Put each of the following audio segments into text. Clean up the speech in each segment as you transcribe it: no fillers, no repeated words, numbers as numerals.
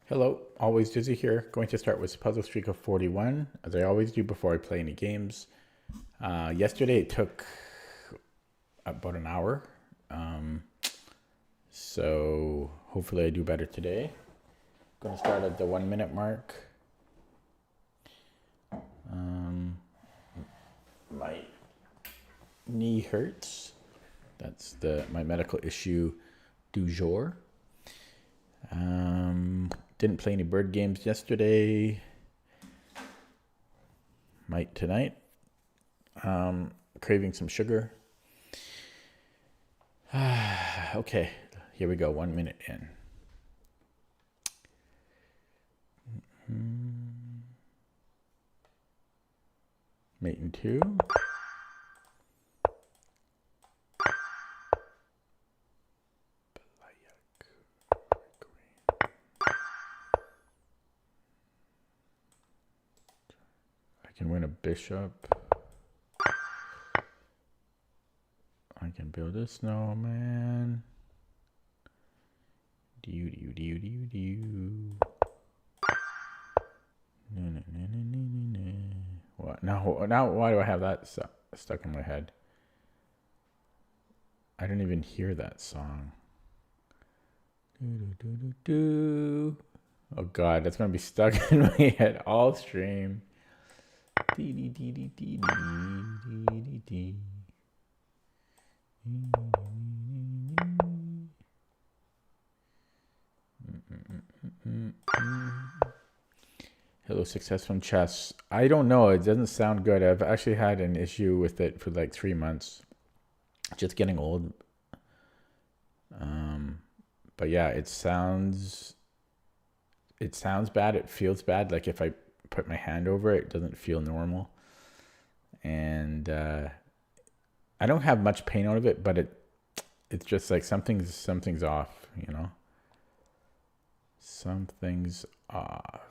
Hello, always Dizzy here. Going to start with puzzle streak of 41, as I always do before I play any games. Yesterday it took about an hour, so hopefully I do better today. Going to start at the 1 minute mark. My knee hurts. That's my medical issue du jour. Didn't play any bird games yesterday. Might tonight. Craving some sugar. Okay, here we go. 1 minute in. Mate in two. I can win a bishop. I can build a snowman. Do. What? Now why do I have that stuck in my head? I didn't even hear that song. Oh God, that's gonna be stuck in my head all stream. Hello, success from chess. I don't know. It doesn't sound good. I've actually had an issue with it for like 3 months. Just getting old. But yeah, it sounds bad. It feels bad. Like if I put my hand over it, it doesn't feel normal. And I don't have much pain out of it, but it's just like something's off, you know? Something's off.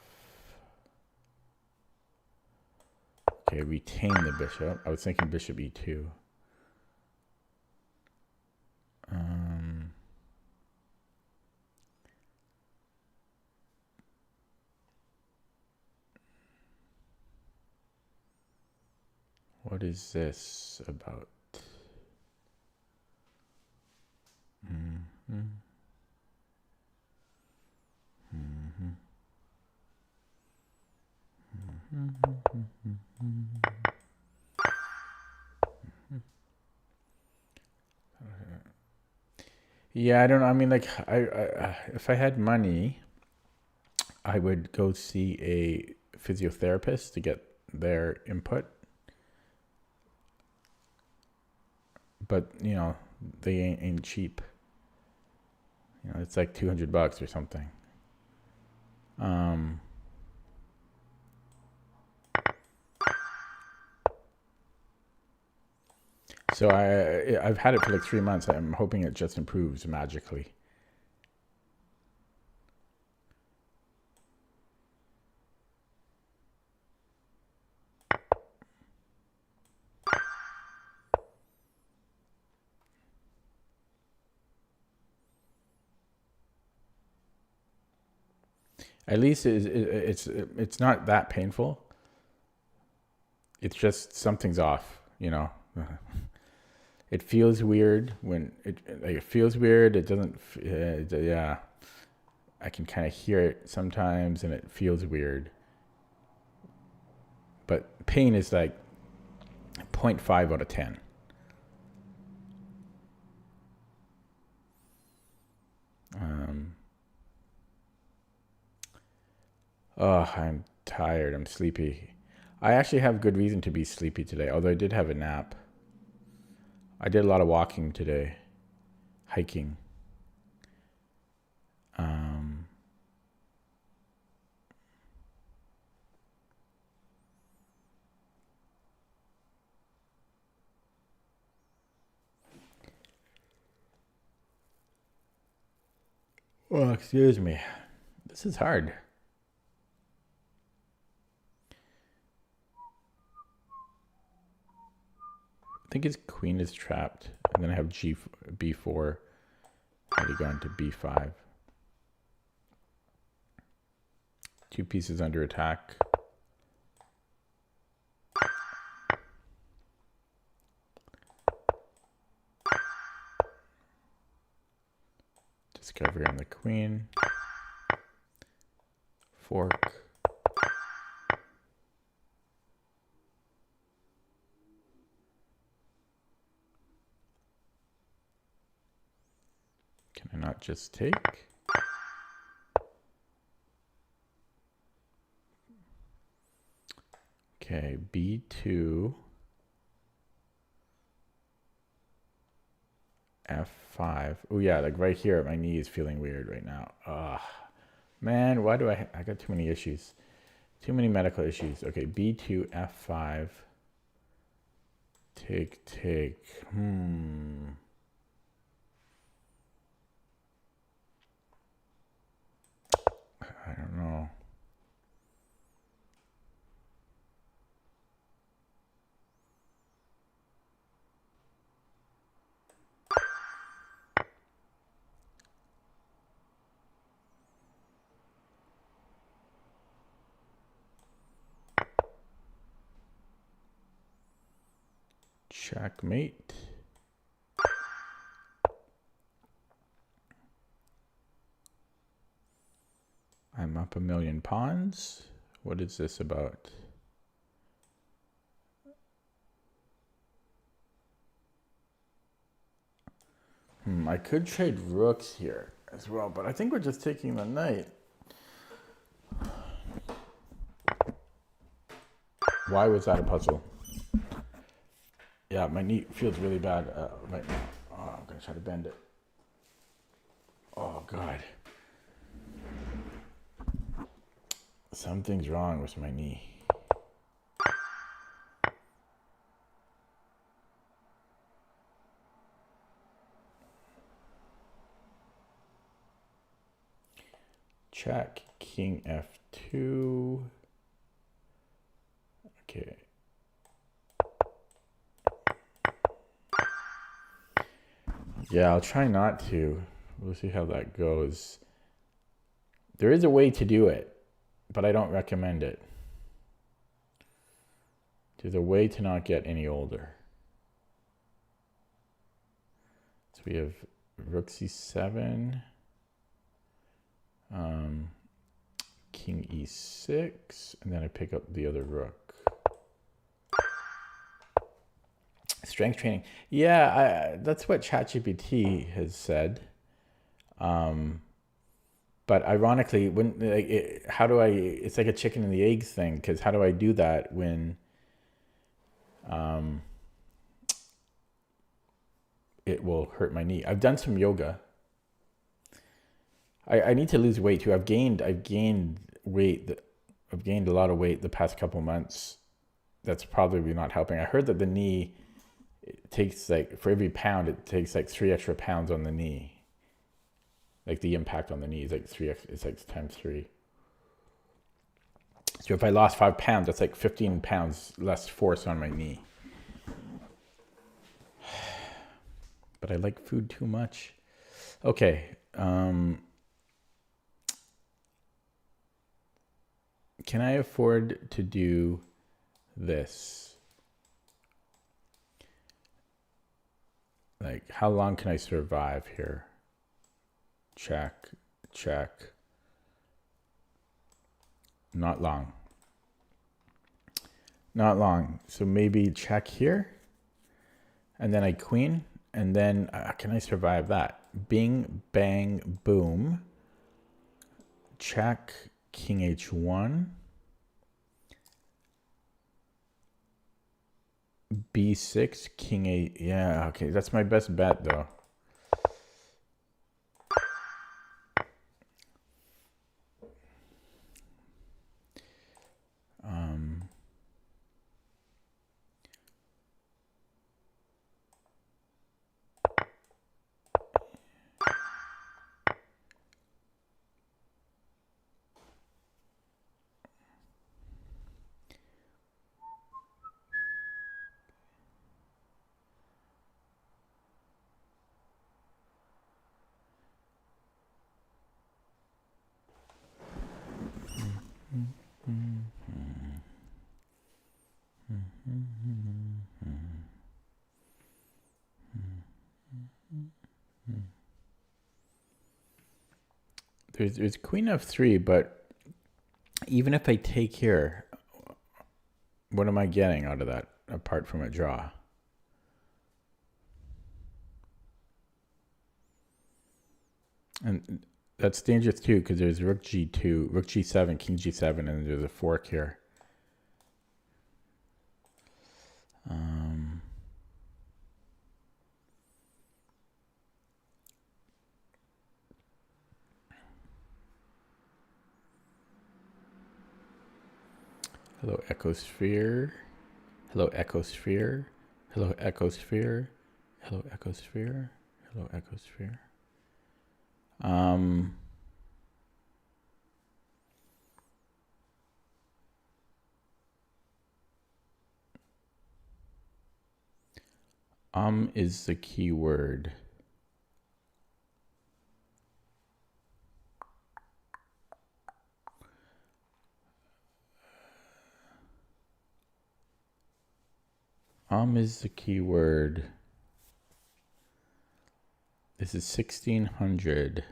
Okay, retain the bishop. I was thinking bishop e2. What is this about? Yeah, I don't know. I mean, like, I if I had money, I would go see a physiotherapist to get their input. But, you know, they ain't cheap. You know, it's like $200 or something. So I've had it for like 3 months. I'm hoping it just improves magically. At least it's not that painful. It's just something's off, you know. It feels weird when it feels weird. It doesn't. Yeah, I can kind of hear it sometimes, and it feels weird. But pain is like 0.5 out of 10. Oh, I'm tired. I'm sleepy. I actually have good reason to be sleepy today, although I did have a nap. I did a lot of walking today, hiking. Oh, excuse me. This is hard. I think his queen is trapped. I'm going to have b4. Already gone to b5. 2 pieces under attack. Discovery on the queen. Fork. Can I not just take? Okay, B2, F5. Oh yeah, like right here, my knee is feeling weird right now. Ugh. Man, why do I got too many issues. Too many medical issues. Okay, B2, F5. Take. I don't know. Checkmate. I'm up 1,000,000 pawns. What is this about? I could trade rooks here as well, but I think we're just taking the knight. Why was that a puzzle? Yeah, my knee feels really bad right now. Oh, I'm going to try to bend it. Oh, God. Something's wrong with my knee. Check. King F2. Okay. Yeah, I'll try not to. We'll see how that goes. There is a way to do it, but I don't recommend it. There's a way to not get any older. So we have rook c7, king e6, and then I pick up the other rook. Strength training. Yeah, that's what ChatGPT has said. But ironically, how do I? It's like a chicken and the eggs thing, because how do I do that when it will hurt my knee? I've done some yoga. I need to lose weight too. I've gained weight. I've gained a lot of weight the past couple months. That's probably not helping. I heard that the knee, it takes like, for every pound, it takes like 3 extra pounds on the knee. Like the impact on the knee is like 3x. It's like times 3. So if I lost 5 pounds, that's like 15 pounds less force on my knee. But I like food too much. Okay. Can I afford to do this? Like, how long can I survive here? Check. Not long. So maybe check here. And then I queen. And then, can I survive that? Bing, bang, boom. Check, king h1. b6, king 8. Yeah, okay, that's my best bet though. there's queen f3, but even if I take here, what am I getting out of that apart from a draw? And that's dangerous too, because there's rook g2, rook g7, king g7, and there's a fork here. Hello, ecosphere. Hello, ecosphere. Hello, ecosphere. Hello, ecosphere. Hello, ecosphere. Is the key word. Is the key word. This is 1600.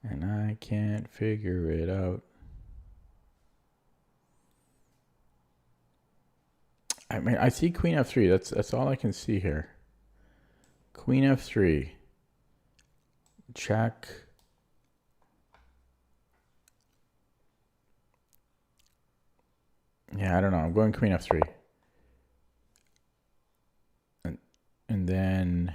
And I can't figure it out. I mean, I see queen f3. That's all I can see here. Queen f3. Check. Yeah, I don't know. I'm going queen f3. And then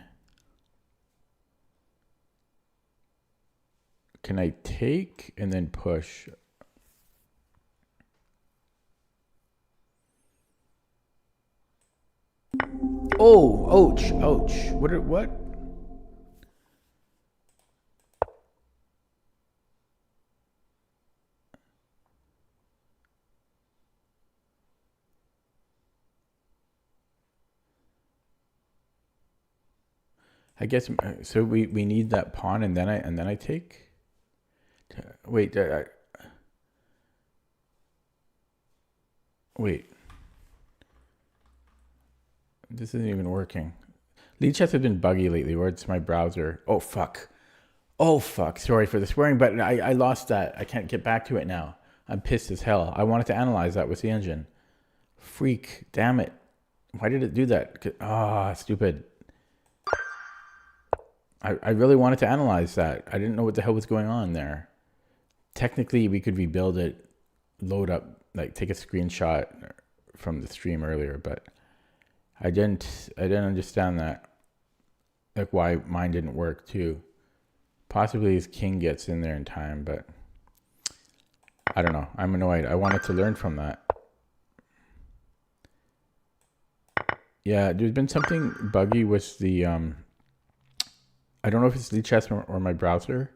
can I take and then push? Oh, ouch, ouch. What? I guess so. We need that pawn, and then I take. Wait, wait. This isn't even working. Lead chess has been buggy lately. Where's my browser? Oh fuck. Oh fuck. Sorry for the swearing, but I lost that. I can't get back to it now. I'm pissed as hell. I wanted to analyze that with the engine. Freak. Damn it. Why did it do that? Ah, stupid. I really wanted to analyze that. I didn't know what the hell was going on there. Technically, we could rebuild it, load up, like take a screenshot from the stream earlier, but I didn't understand that. Like why mine didn't work too. Possibly his king gets in there in time, but I don't know. I'm annoyed. I wanted to learn from that. Yeah, there's been something buggy with the I don't know if it's lead chess or my browser.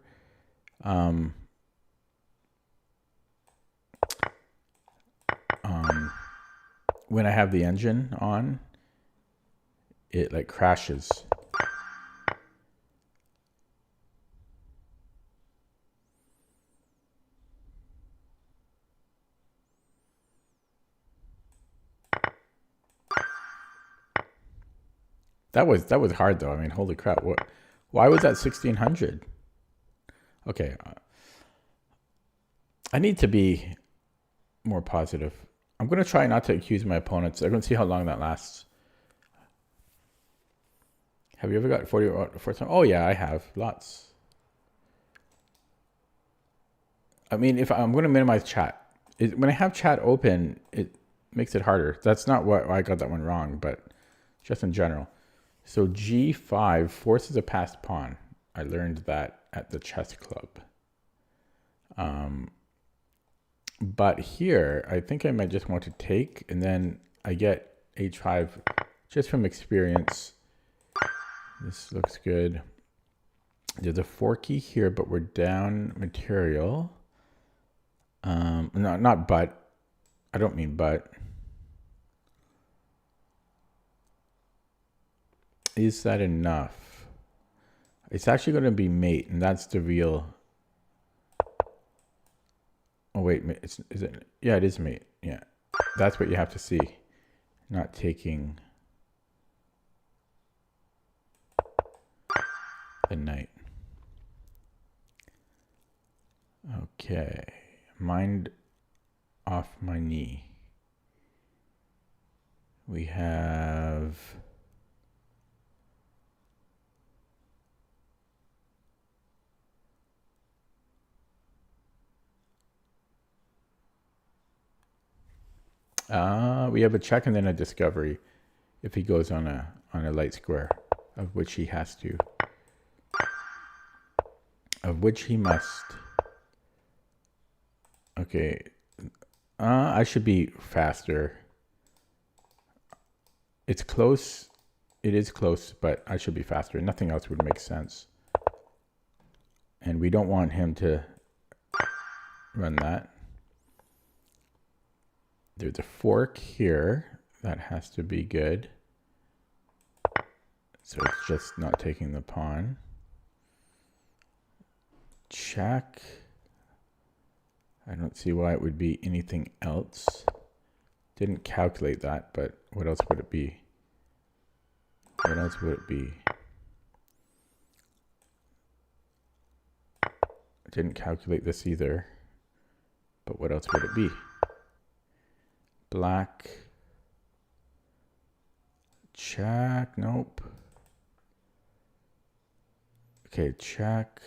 When I have the engine on, it like crashes. That was hard though. I mean, holy crap! Why was that 1600? Okay, I need to be more positive. I'm gonna try not to accuse my opponents. I'm gonna see how long that lasts. Have you ever got 40 or 40? Oh yeah, I have lots. I mean, if I'm gonna minimize chat, when I have chat open, it makes it harder. That's not why I got that one wrong, but just in general. So G5 forces a passed pawn. I learned that at the chess club. But here, I think I might just want to take, and then I get H5 just from experience. This looks good. There's a forky here, but we're down material. No, not but. I don't mean but. Is that enough? It's actually going to be mate, and that's the real. Oh wait, is it? Yeah, it is mate. Yeah, that's what you have to see. Not taking the knight. Okay, mind off my knee. We have we have a check and then a discovery if he goes on a light square, of which he has to, of which he must. Okay, I should be faster. It's close. It is close, but I should be faster. Nothing else would make sense. And we don't want him to run that. There's a fork here. That has to be good. So it's just not taking the pawn. Check. I don't see why it would be anything else. Didn't calculate that, but what else would it be? What else would it be? Didn't calculate this either, but what else would it be? Black. Check. Nope. Okay, check.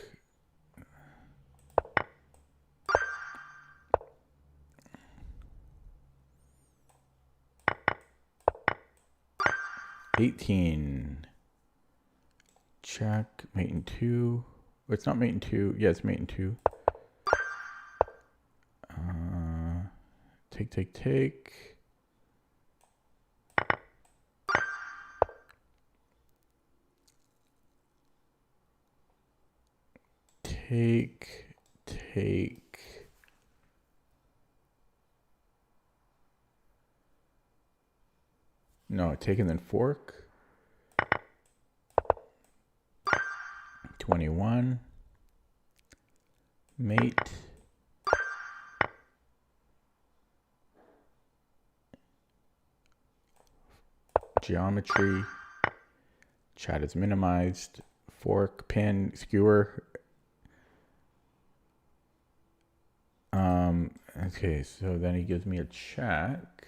$18. Check. Mate in 2. Oh, it's not mate in 2. Yeah, it's mate in 2. Take, take, take. Take, take. No, take and then fork. 21. Mate. Geometry. Chat is minimized. Fork, pin, skewer. Okay, so then he gives me a check.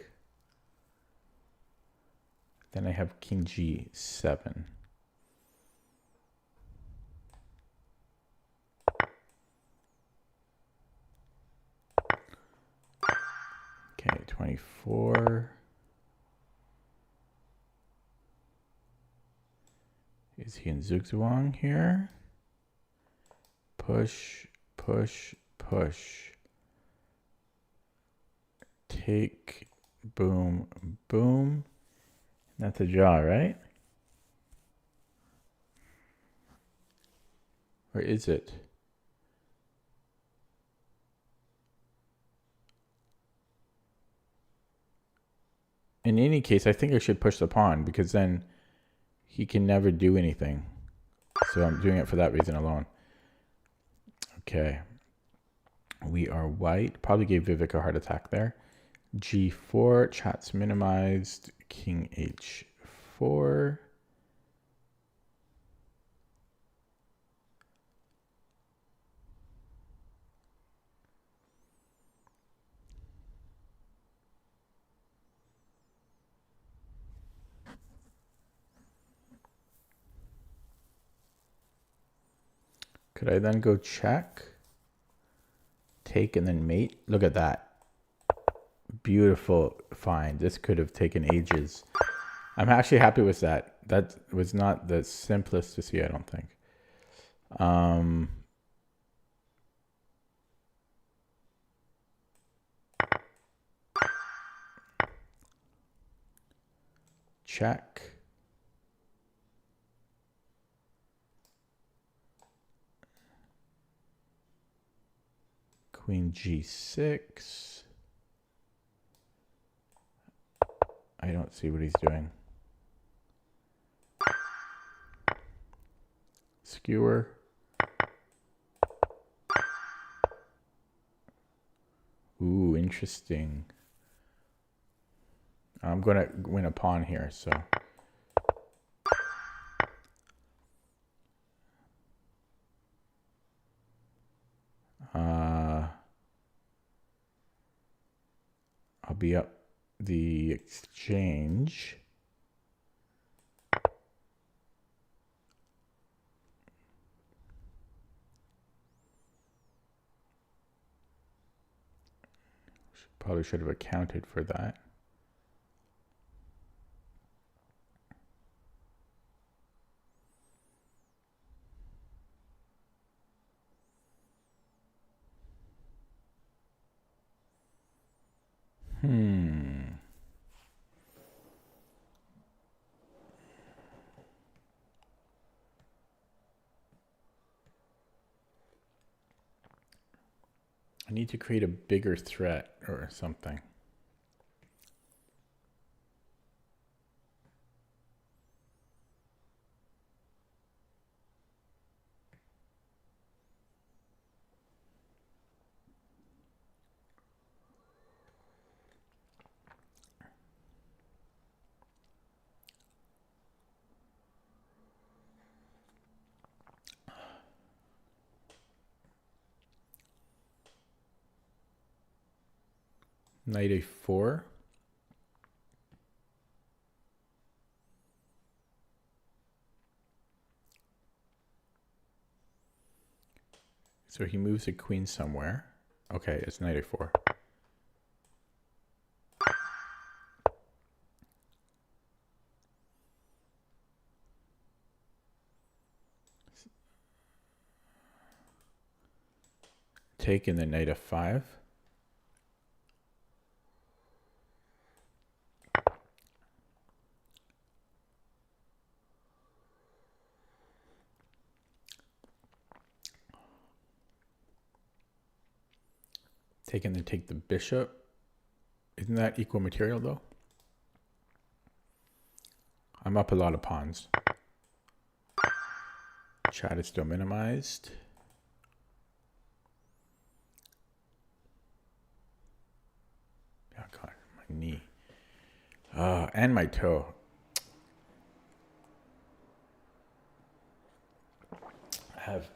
Then I have king g7. Okay, 24. Is he in zugzwang here? Push, push, push. Take, boom, boom. That's a draw, right? Or is it? In any case, I think I should push the pawn because then he can never do anything. So I'm doing it for that reason alone. Okay. We are white. Probably gave Vivek a heart attack there. G4, chat's minimized. King H4. Could I then go check? Take and then mate? Look at that. Beautiful find. This could have taken ages. I'm actually happy with that. That was not the simplest to see, I don't think. Check. Queen G6. I don't see what he's doing. Skewer. Ooh, interesting. I'm going to win a pawn here, so. be up the exchange. Probably should have accounted for that. I need to create a bigger threat or something. Knight a4. So he moves a queen somewhere. Okay, it's knight a4. Taking the knight f5. Taking to take the bishop. Isn't that equal material though? I'm up a lot of pawns. Chat is still minimized. Oh God, my knee. And my toe. I have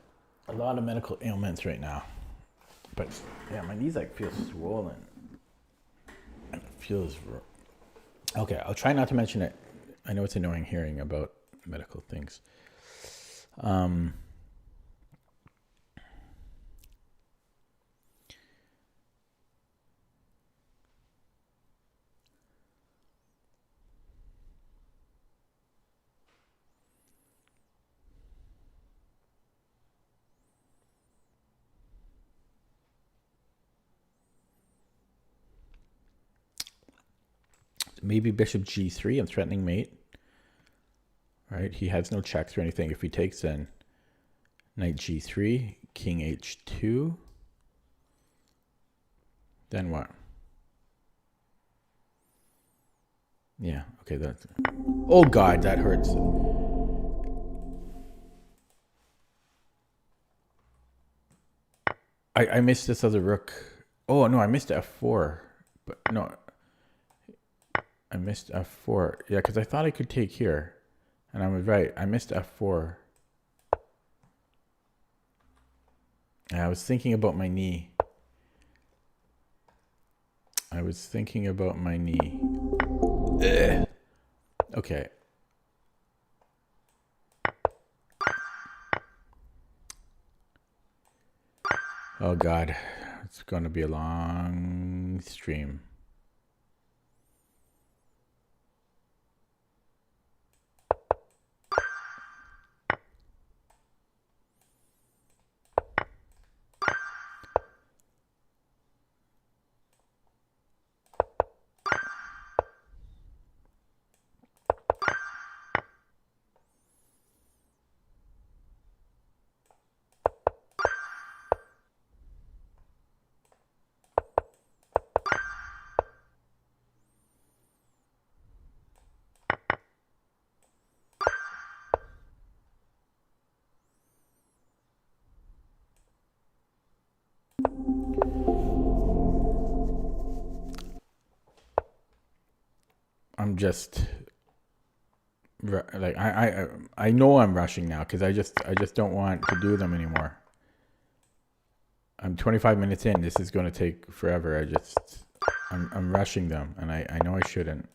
a lot of medical ailments right now. But yeah, my knees like feel swollen. And it feels... Okay, I'll try not to mention it. I know it's annoying hearing about medical things. Maybe bishop g3, I'm threatening mate. Right, he has no checks or anything. If he takes, then knight g3, king h2. Then what? Yeah, okay, that's... Oh God, that hurts. I missed this other rook. Oh, no, I missed f4. But no, I missed f4. Yeah, because I thought I could take here. And I was right. I missed f4. And I was thinking about my knee. Ugh. Okay. Oh God, it's going to be a long stream. I'm just like I know I'm rushing now because I just don't want to do them anymore. I'm 25 minutes in. This is going to take forever. I'm rushing them, and I know I shouldn't.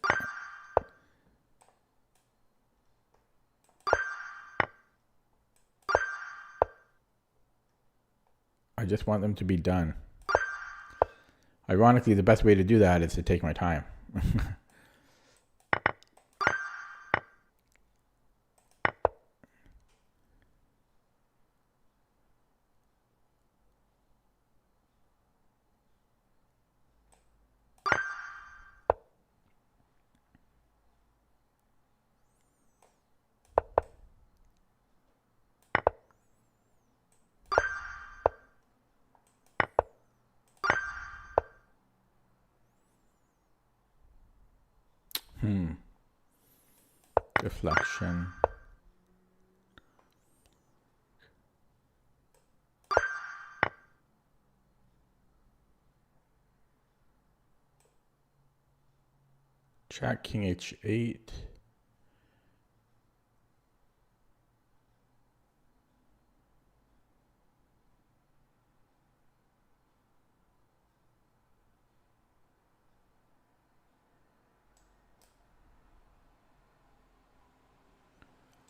I just want them to be done. Ironically, the best way to do that is to take my time. Deflection. Check king h8.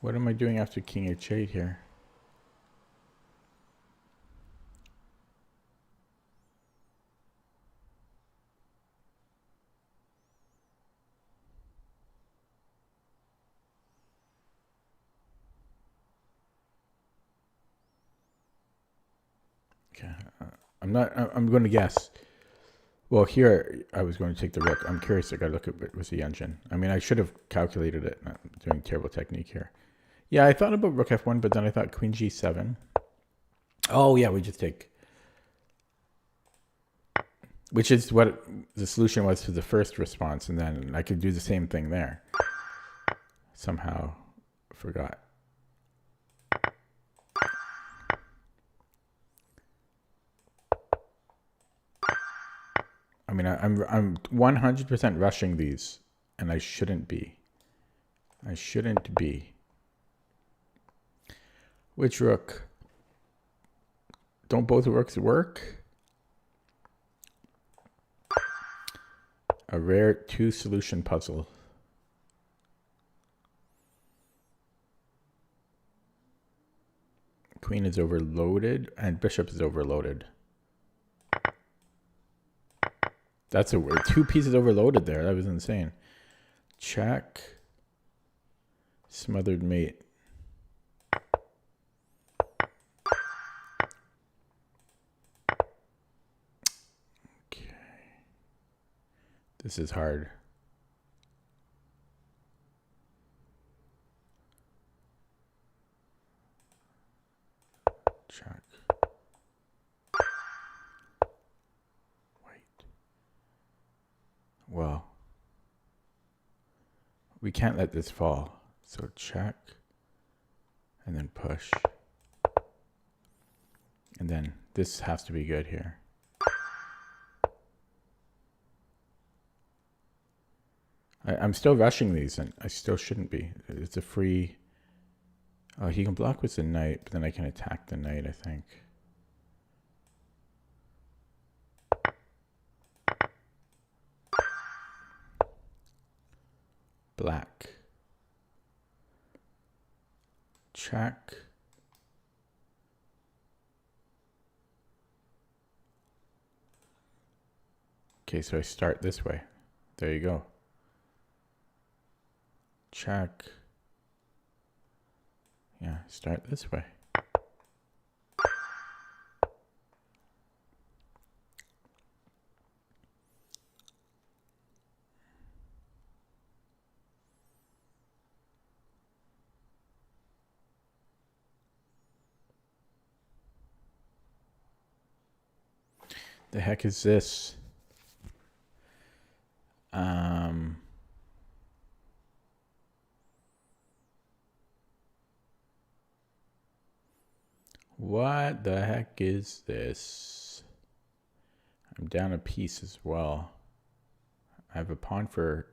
What am I doing after king h8 here? Okay, I'm going to guess. Well, here I was going to take the rook. I'm curious. I got to look at what was the engine. I mean, I should have calculated it. I'm doing terrible technique here. Yeah, I thought about rook f1, but then I thought queen g7. Oh, yeah, we just take... Which is what the solution was to the first response, and then I could do the same thing there. Somehow forgot. I mean, I'm 100% rushing these, and I shouldn't be. I shouldn't be. Which rook? Don't both rooks work? A rare two-solution puzzle. Queen is overloaded, and bishop is overloaded. That's a weird. Two pieces overloaded there. That was insane. Check. Smothered mate. Okay. This is hard. Check. Well, we can't let this fall. So check, and then push. And then this has to be good here. I'm still rushing these, and I still shouldn't be. It's a free... Oh, he can block with the knight, but then I can attack the knight, I think. Black. Check. Okay, so I start this way. There you go. Check. Yeah, start this way. The heck is this? What the heck is this? I'm down a piece as well. I have a pawn for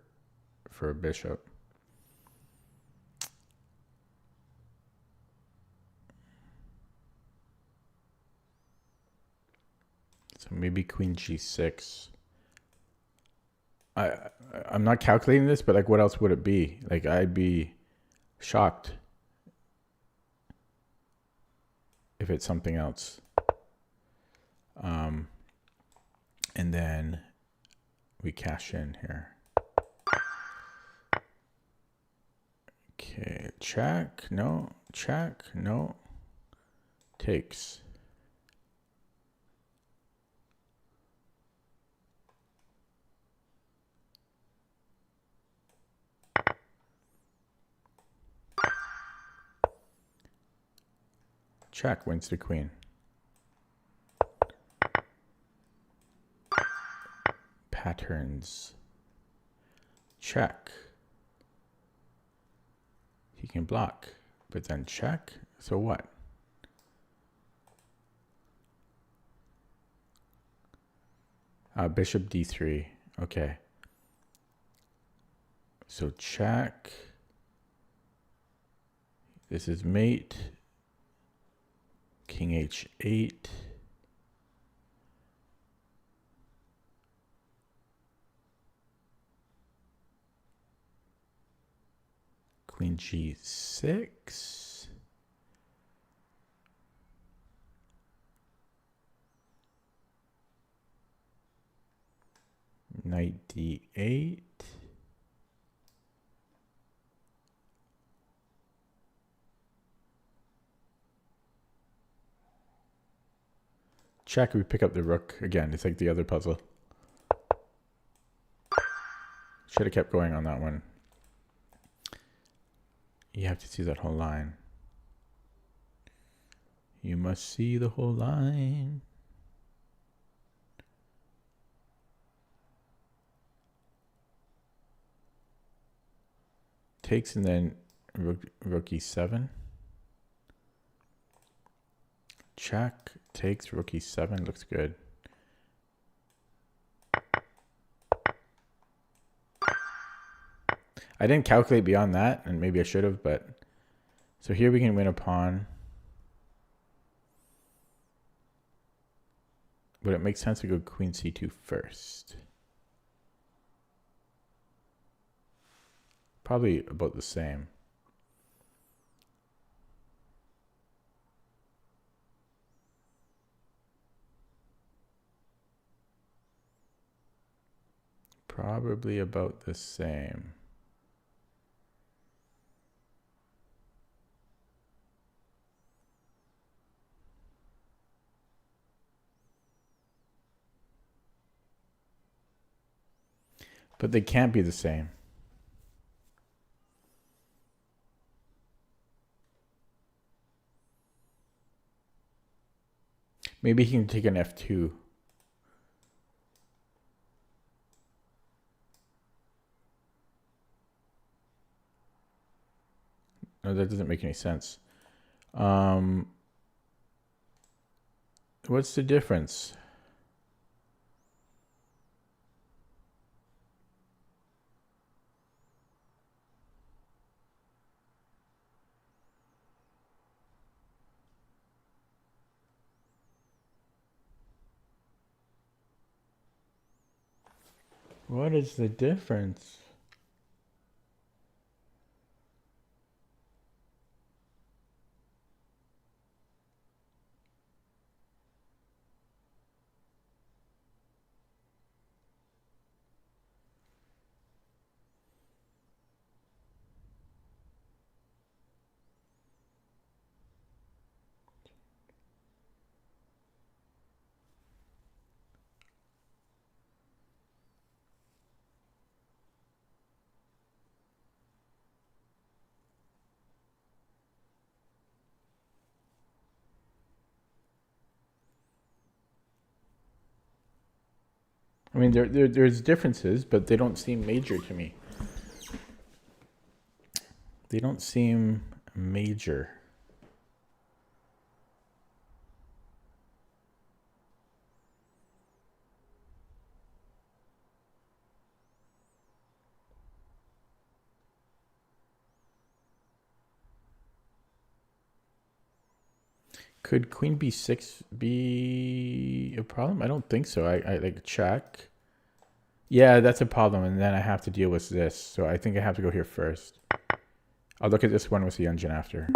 a bishop. So maybe queen g6. I I'm not calculating this, but like, what else would it be? Like, I'd be shocked if it's something else. And then we cash in here. Okay, check, no, check, no, takes. Check, wins the queen. Patterns. Check. He can block, but then check. So what? Bishop d3. Okay. So check. This is mate. King h8. Queen g6. Knight d8. Check, we pick up the rook again. It's like the other puzzle. Should have kept going on that one. You have to see that whole line. You must see the whole line. Takes and then rook e7. Check, takes, rook e7, looks good. I didn't calculate beyond that, and maybe I should have, but... So here we can win a pawn. But it makes sense to go queen c2 first. Probably about the same. Probably about the same. But they can't be the same. Maybe he can take an f2. No, that doesn't make any sense. What's the difference? What is the difference? I mean, there's differences, but they don't seem major to me. They don't seem major. Could queen b6 be a problem? I don't think so. I like check. Yeah, that's a problem, and then I have to deal with this. So I think I have to go here first. I'll look at this one with the engine after.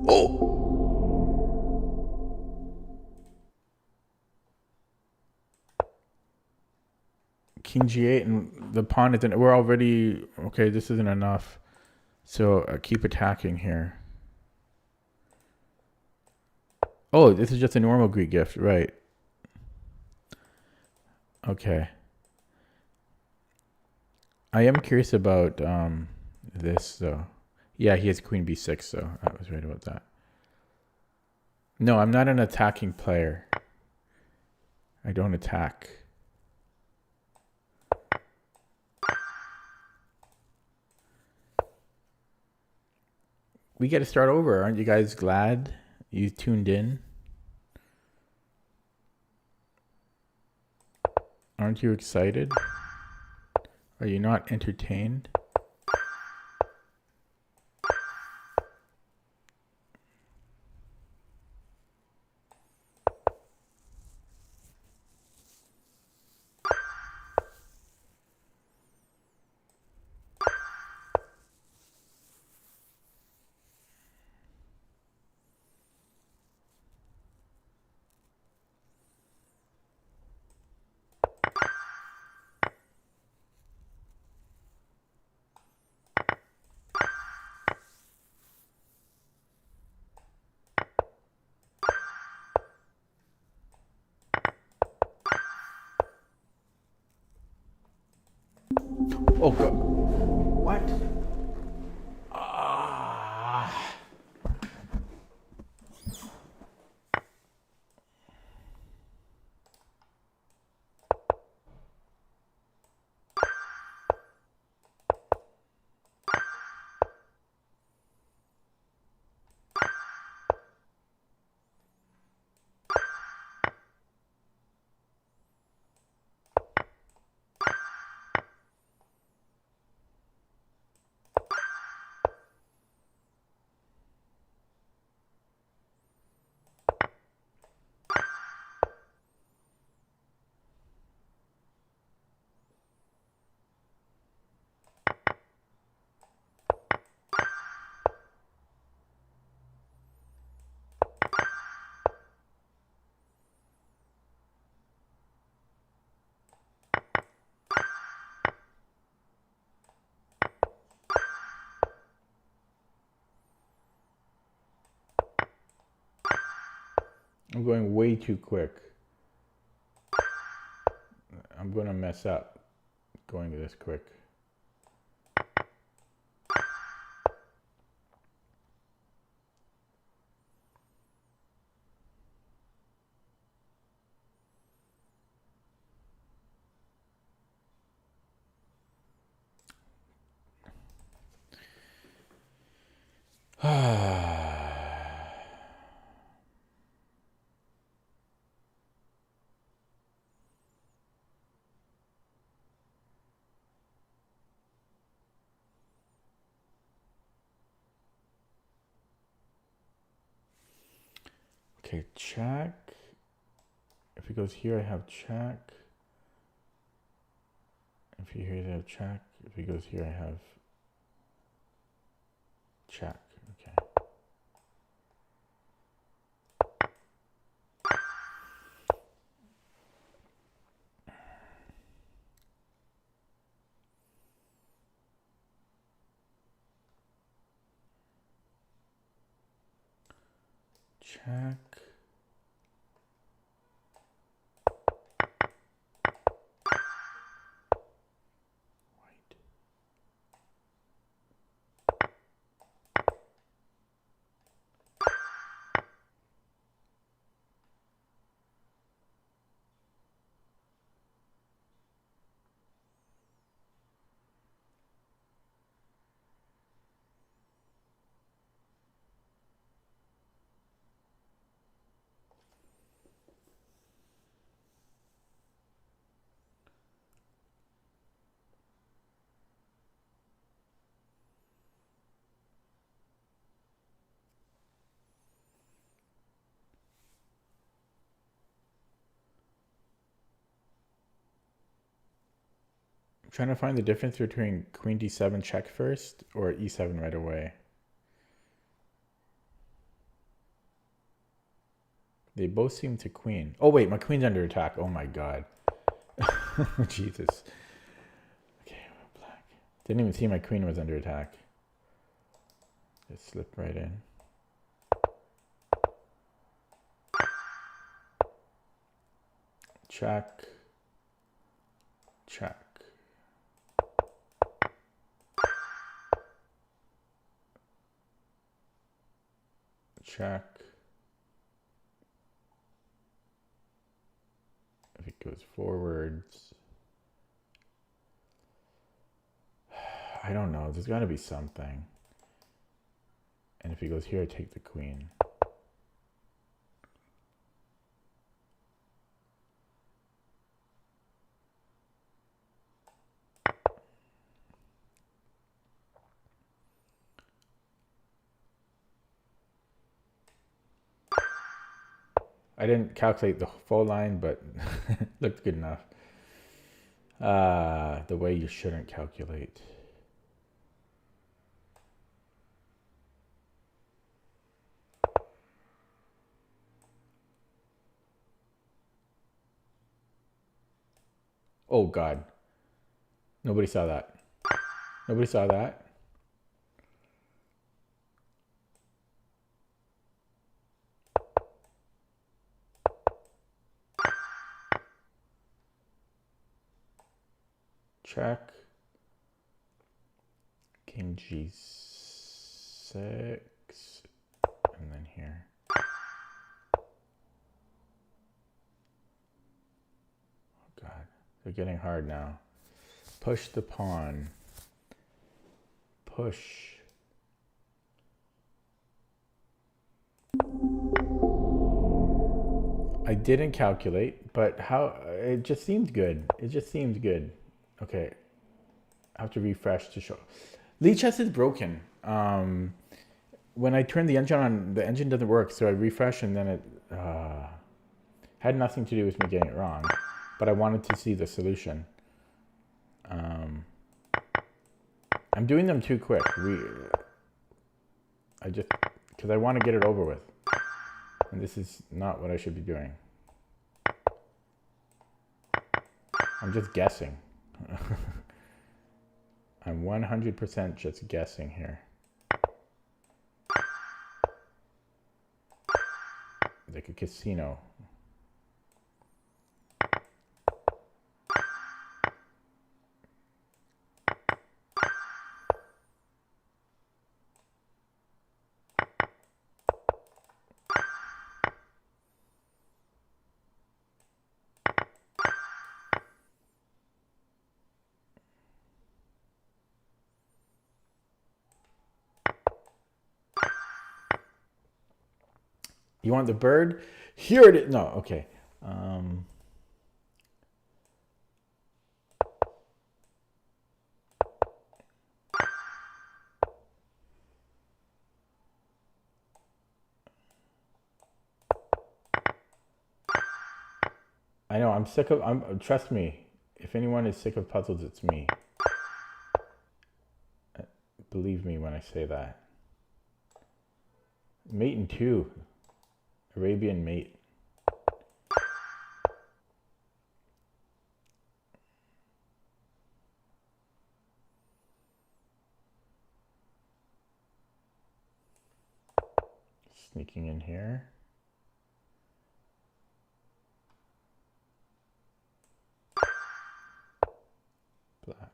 Oh! King G8 and the pawn isn't. We're already okay. This isn't enough, so keep attacking here. Oh, this is just a normal Greek gift, right? Okay. I am curious about this though. Yeah, he has Queen B6, so I was right about that. No, I'm not an attacking player. I don't attack. We get to start over. Aren't you guys glad you tuned in? Aren't you excited? Are you not entertained? Oh God! What? Ah! I'm going way too quick. I'm gonna mess up going this quick. Okay, check. If he goes here, I have check. If he here, I have check. If he goes here, I have check. Okay. Check. White. I'm trying to find the difference between queen d7 check first or e7 right away. They both seem to queen. Oh wait, my queen's under attack. Oh my god. Jesus. Okay, black. Didn't even see my queen was under attack. Just slip right in. Check. Check. Check. If it goes forwards. I don't know. There's got to be something. And if he goes here, I take the queen. I didn't calculate the full line, but looked good enough. The way you shouldn't calculate. Oh God. Nobody saw that. Nobody saw that. Check. King G6. And then here. Oh God. They're getting hard now. Push the pawn. Push. I didn't calculate, but how it just seemed good. It just seemed good. Okay. I have to refresh to show. Lichess is broken. When I turn the engine on, the engine doesn't work, so I refresh and then it had nothing to do with me getting it wrong, but I wanted to see the solution. I'm doing them too quick. Because I want to get it over with. And this is not what I should be doing. I'm just guessing. I'm 100% just guessing here. Like a casino. You want the bird? Here it is. No, okay. I know, I'm sick of, trust me, if anyone is sick of puzzles, it's me. Believe me when I say that. Mate in 2. Arabian mate. Sneaking in here. Black.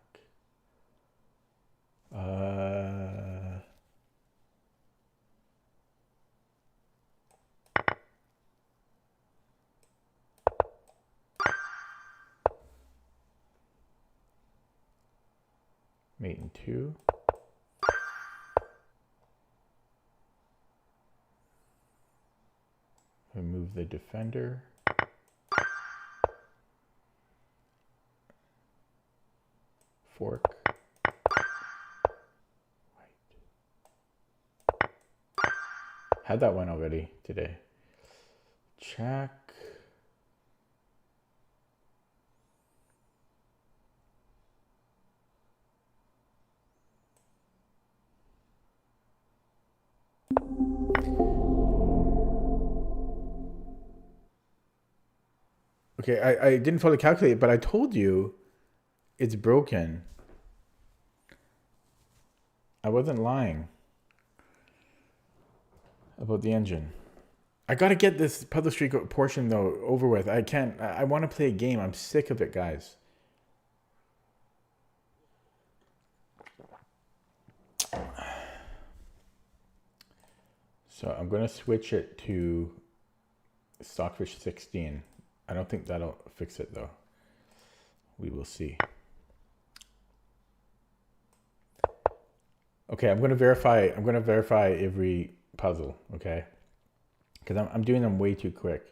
Mate in 2. Remove the defender. Fork. White. Had that one already today. Check. Okay, I didn't fully calculate, but I told you it's broken. I wasn't lying about the engine. I gotta get this puzzle streak portion though over with. I can't. I want to play a game. I'm sick of it, guys. So I'm gonna switch it to Stockfish 16. I don't think that'll fix it though. We will see. Okay, I'm gonna verify every puzzle. Okay, because I'm doing them way too quick.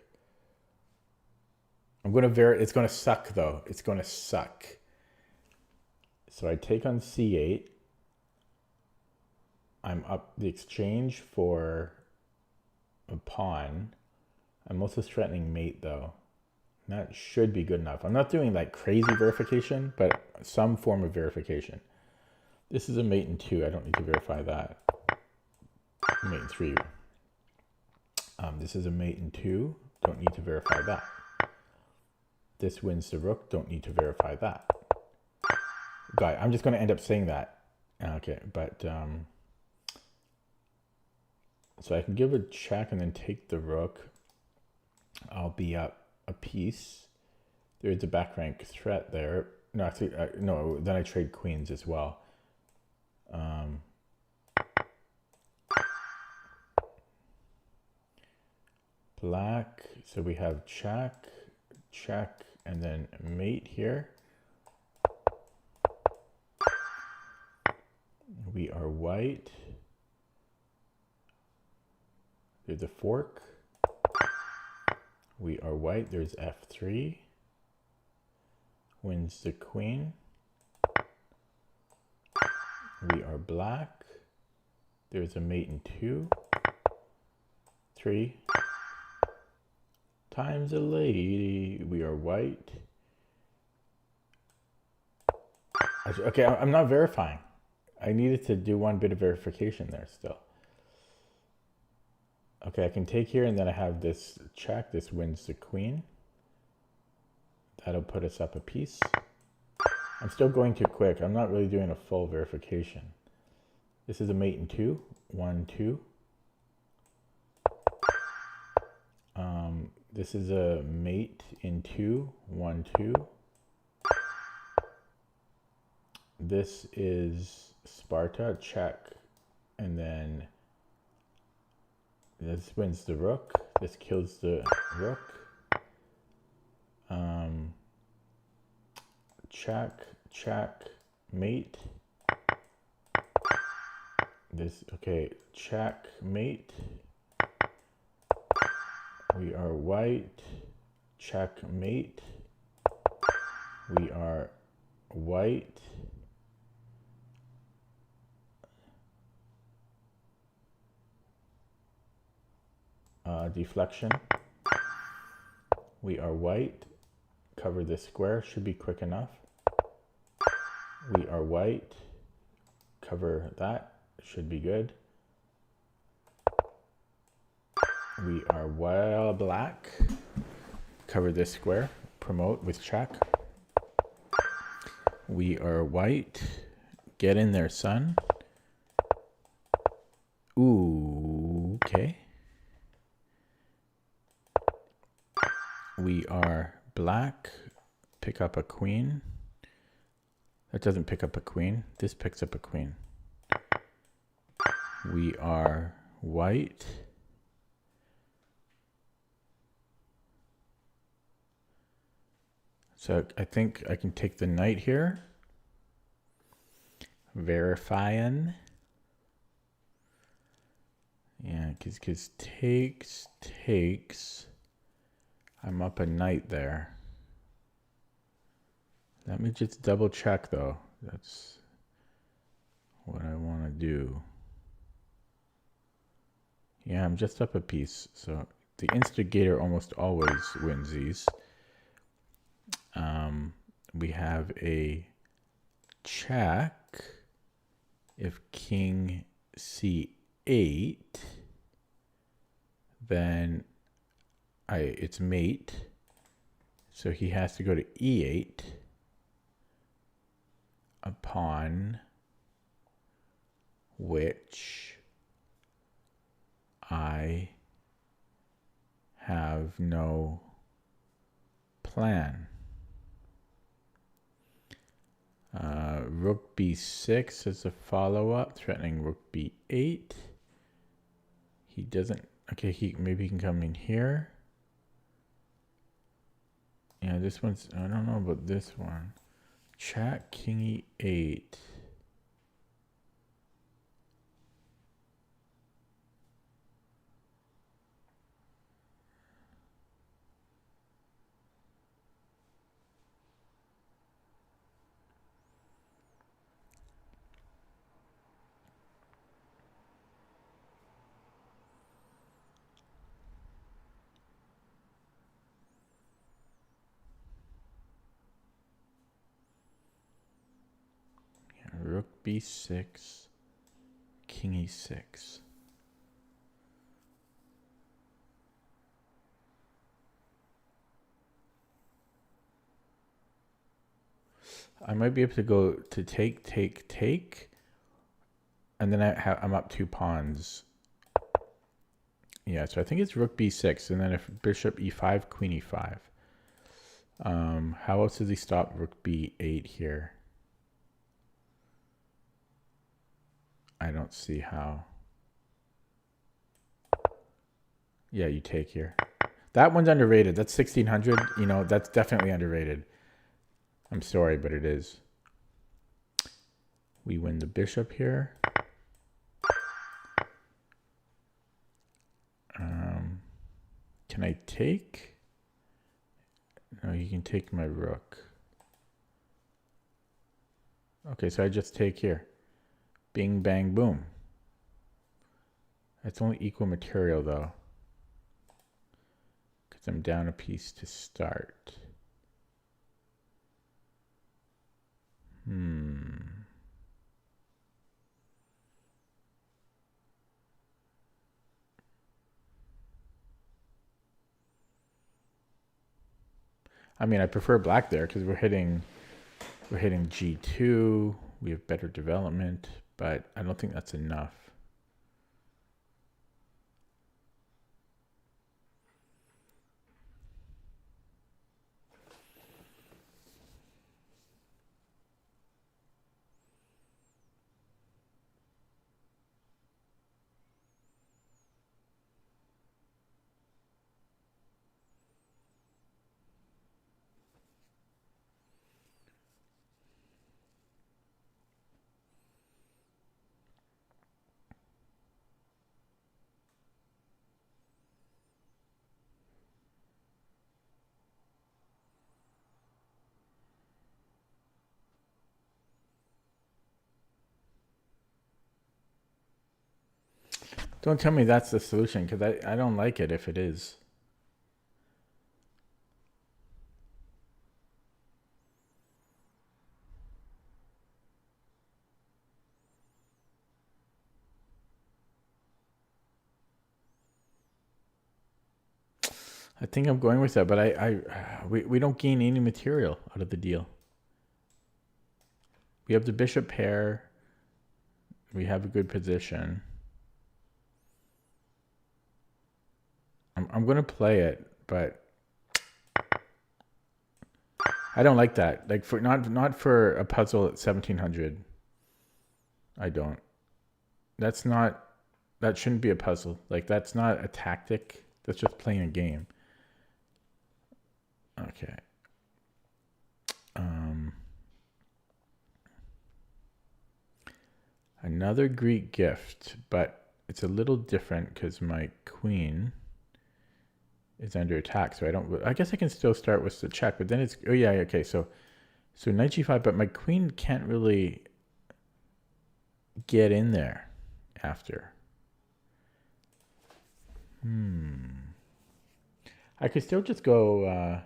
It's gonna suck though. It's gonna suck. So I take on C8. I'm up the exchange for a pawn. I'm also threatening mate though. That should be good enough. I'm not doing like crazy verification, but some form of verification. This is a mate in 2. I don't need to verify that. Mate in 3. This is a mate in 2. Don't need to verify that. This wins the rook. Don't need to verify that. Guy, I'm just going to end up saying that. Okay, but so I can give a check and then take the rook. I'll be up a piece. There's a back rank threat there. No, actually, no. Then I trade queens as well. Black. So we have check, check, and then mate here. We are white. There's a fork. We are white. There's F3. Wins the queen. We are black. There's a mate in 2. 3. Times a lady. We are white. Okay, I'm not verifying. I needed to do one bit of verification there still. Okay, I can take here and then I have this check. This wins the queen. That'll put us up a piece. I'm still going too quick. I'm not really doing a full verification. This is a mate in 2. 1, 2. This is a mate in 2. 1, 2. This is Sparta, check, and then this wins the rook. This kills the rook. Check, check, mate. This, okay, check, mate. We are white. Check, mate. We are white. Deflection. We are white. Cover this square. Should be quick enough. We are white. Cover that. Should be good. We are well black. Cover this square. Promote with check. We are white. Get in there, son. Ooh, okay. We are black. Pick up a queen. That doesn't pick up a queen. This picks up a queen. We are white. So I think I can take the knight here. Verifying. Yeah, because takes. I'm up a knight there. Let me just double check though. That's what I want to do. Yeah, I'm just up a piece. So the instigator almost always wins these. We have a check if king c8, then it's mate. So he has to go to e8 upon which I have no plan. Rook b6 is a follow-up, threatening rook b8. He doesn't. Okay, maybe he can come in here. Yeah, this one's. I don't know about this one. Check king e8. Rook b6, king e6. I might be able to go to take, and then I'm up 2 pawns. Yeah, so I think it's rook b6, and then if bishop e5, queen e5. How else does he stop rook b8 here? I don't see how. Yeah, you take here. That one's underrated. That's 1600. You know, that's definitely underrated. I'm sorry, but it is. We win the bishop here. Can I take? No, you can take my rook. Okay, so I just take here. Bing, bang, boom. It's only equal material, though. Because I'm down a piece to start. I mean, I prefer black there because we're hitting G2. We have better development, but I don't think that's enough. Don't tell me that's the solution, because I don't like it if it is. I think I'm going with that, but we don't gain any material out of the deal. We have the bishop pair. We have a good position. I'm going to play it, but I don't like that. Like for not for a puzzle at 1700. I don't. That shouldn't be a puzzle. Like that's not a tactic. That's just playing a game. Okay. Another Greek gift, but it's a little different because my queen is under attack. So I guess I can still start with the check, but then it's, oh yeah, okay. So knight g5, but my queen can't really get in there after. I could still just go,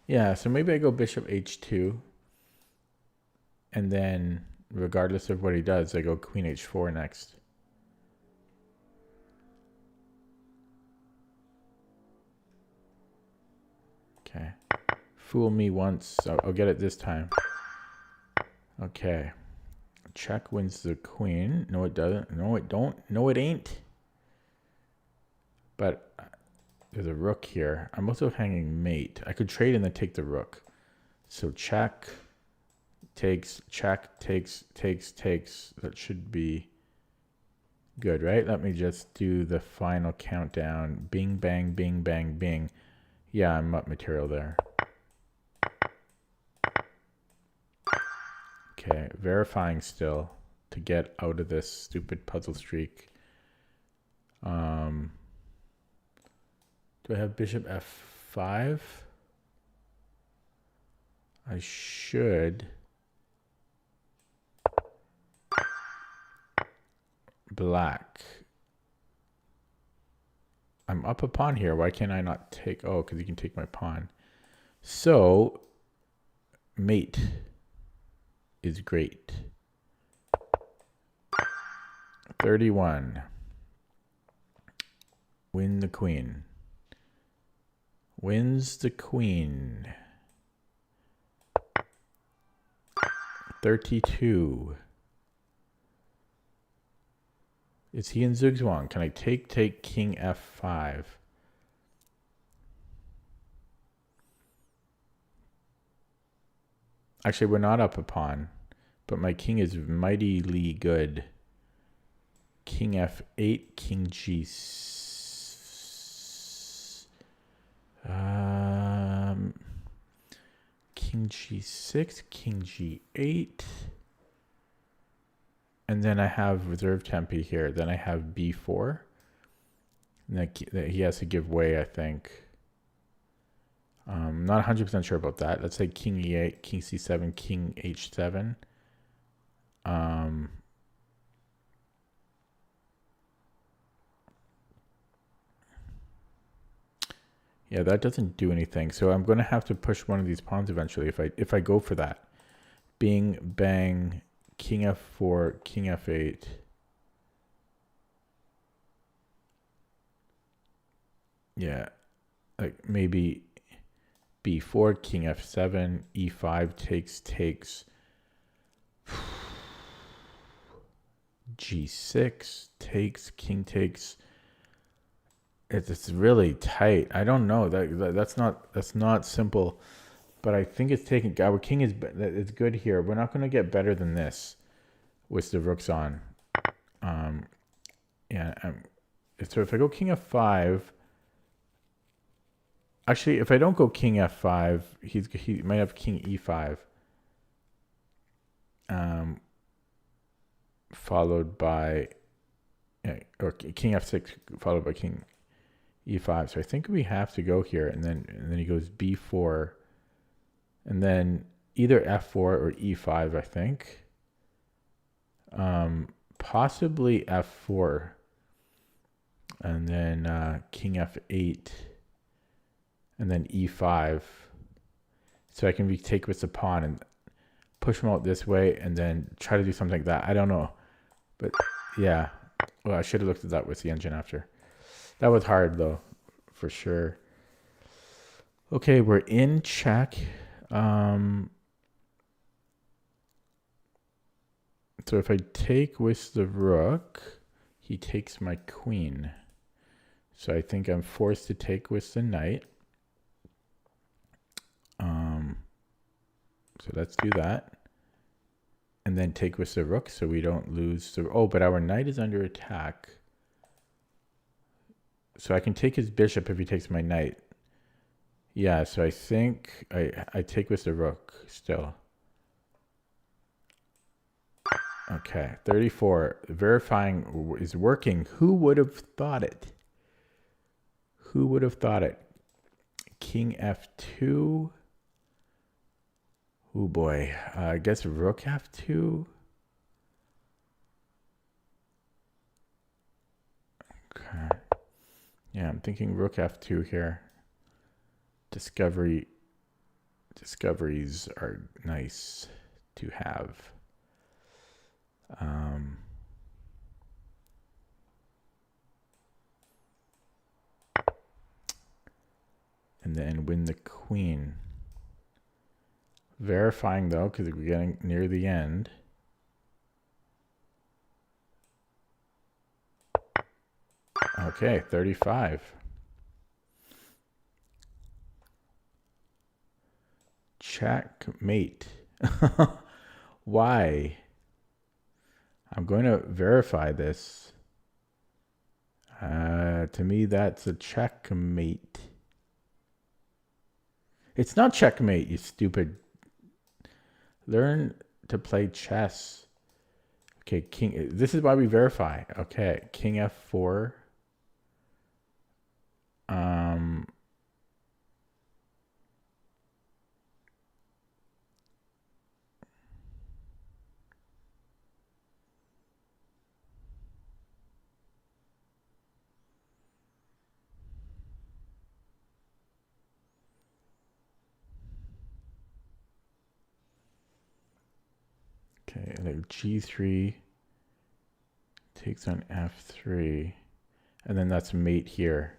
yeah, so maybe I go bishop h2 and then regardless of what he does, I go queen h4 next. Okay. Fool me once. I'll get it this time. Okay. Check wins the queen. No, it doesn't. No, it don't. No, it ain't. But there's a rook here. I'm also hanging mate. I could trade and then take the rook. So check, takes, check, takes. That should be good, right? Let me just do the final countdown. Bing, bang, bing, bang, bing. Yeah, I'm up material there. Okay, verifying still to get out of this stupid puzzle streak. Do I have bishop f5? I should. Black. I'm up a pawn here. Why can't I not take? Oh, because you can take my pawn. So, mate is great. 31. Win the queen. Wins the queen. 32. Is he in Zugzwang? Can I take king f5? Actually, we're not up a pawn, but my king is mightily good. King f8, king g6. King g6, king g8. And then I have reserve tempi here. Then I have b4. And that he has to give way, I think. Not 100% sure about that. Let's say king e8, king c7, king h7. Yeah, that doesn't do anything. So I'm going to have to push one of these pawns eventually if I go for that. Bing, bang, king f4, king f8. Yeah, like maybe b4, king f7, e5 takes. g6 takes, king takes. It's really tight. I don't know. That's not simple, but I think it's taking. Our king is good here. We're not going to get better than this with the rooks on. Yeah. So if I go king f5, actually, if I don't go king f5, he might have king e5. Followed by, or king f6 followed by king e5. So I think we have to go here, and then he goes b4, and then either f4 or e5. I think, possibly f4, and then king f8, and then e5. So I can take with the pawn and push him out this way, and then try to do something like that. I don't know, but yeah. Well, I should have looked at that with the engine after. That was hard, though, for sure. Okay, we're in check. So if I take with the rook, he takes my queen. So I think I'm forced to take with the knight. So let's do that. And then take with the rook so we don't lose the... Oh, but our knight is under attack. So I can take his bishop if he takes my knight. Yeah, so I think I take with the rook still. Okay, 34. Verifying is working. Who would have thought it? Who would have thought it? King f2. Oh boy, I guess rook f2. Okay. Yeah, I'm thinking rook f2 here. Discoveries are nice to have. Um, and then win the queen. Verifying though, because we're getting near the end. Okay, 35. Checkmate. Why? I'm going to verify this. To me, that's a checkmate. It's not checkmate, you stupid. Learn to play chess. Okay, king. This is why we verify. Okay, king f4. Okay, like g3 takes on f3, and then that's mate here.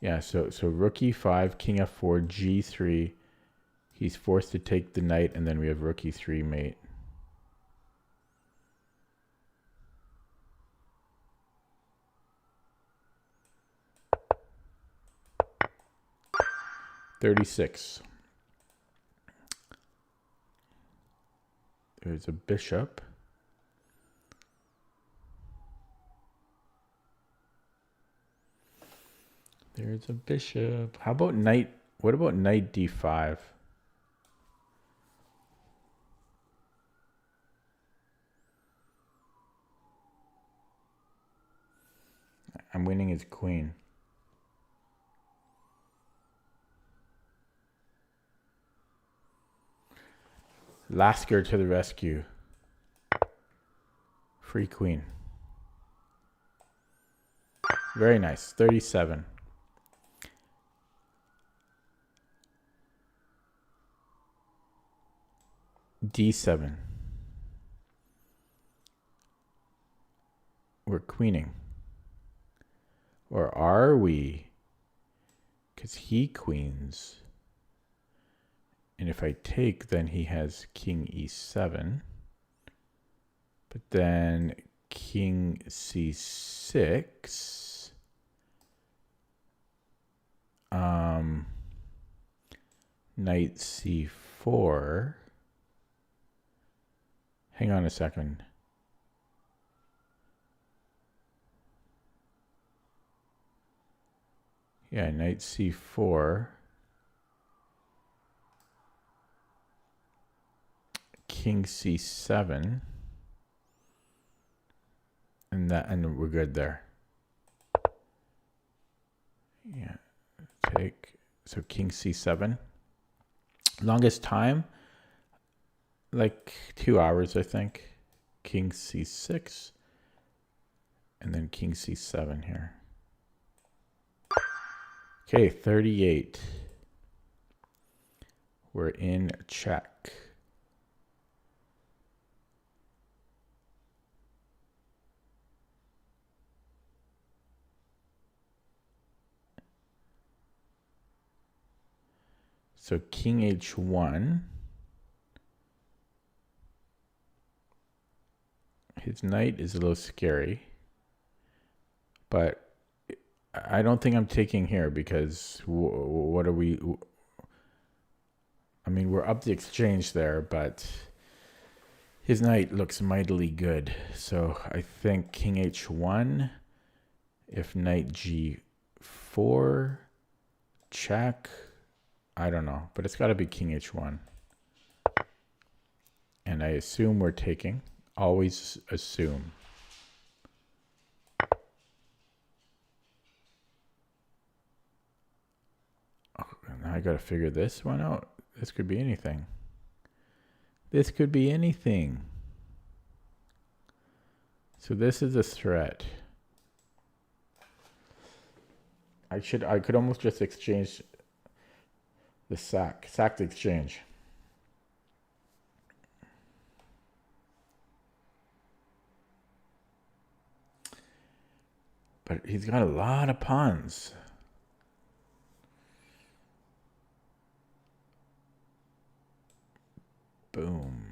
Yeah, so rook e5, king f4, g3. He's forced to take the knight, and then we have rook e3 mate. .36. There's a bishop. There's a bishop. How about knight? What about knight d5? I'm winning his queen. Lasker to the rescue. Free queen. Very nice. 37. D7. We're queening. Or are we? Because he queens. And if I take, then he has king e7. But then king c6. Knight c4. Hang on a second. Yeah, knight c4. King c7. And we're good there. Yeah. Take. So king c7. Longest time? Like 2 hours, I think. King c6. And then king c7 here. Okay, 38. We're in check. So king h1. His knight is a little scary. But I don't think I'm taking here because what are we... I mean, we're up the exchange there, but his knight looks mightily good. So I think king h1. If knight g4, check. I don't know, but it's got to be king h1. And I assume we're taking. Always assume. Oh, now I got to figure this one out. This could be anything. This could be anything. So this is a threat. I could almost just exchange the sacked exchange. But he's got a lot of pawns. Boom.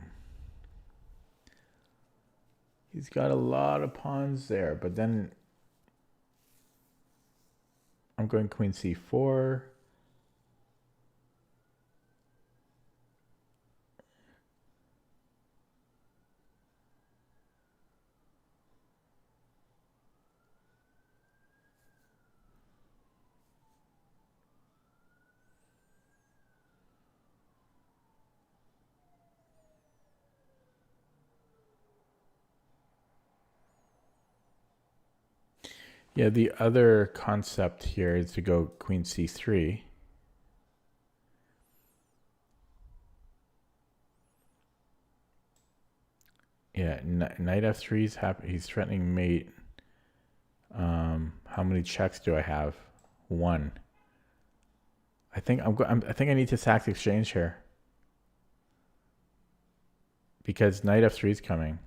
He's got a lot of pawns there, but then I'm going queen c4. Yeah, the other concept here is to go queen c3. Yeah, knight f3 is happy. He's threatening mate. How many checks do I have? 1. I think I think I need to sack the exchange here because knight f3 is coming.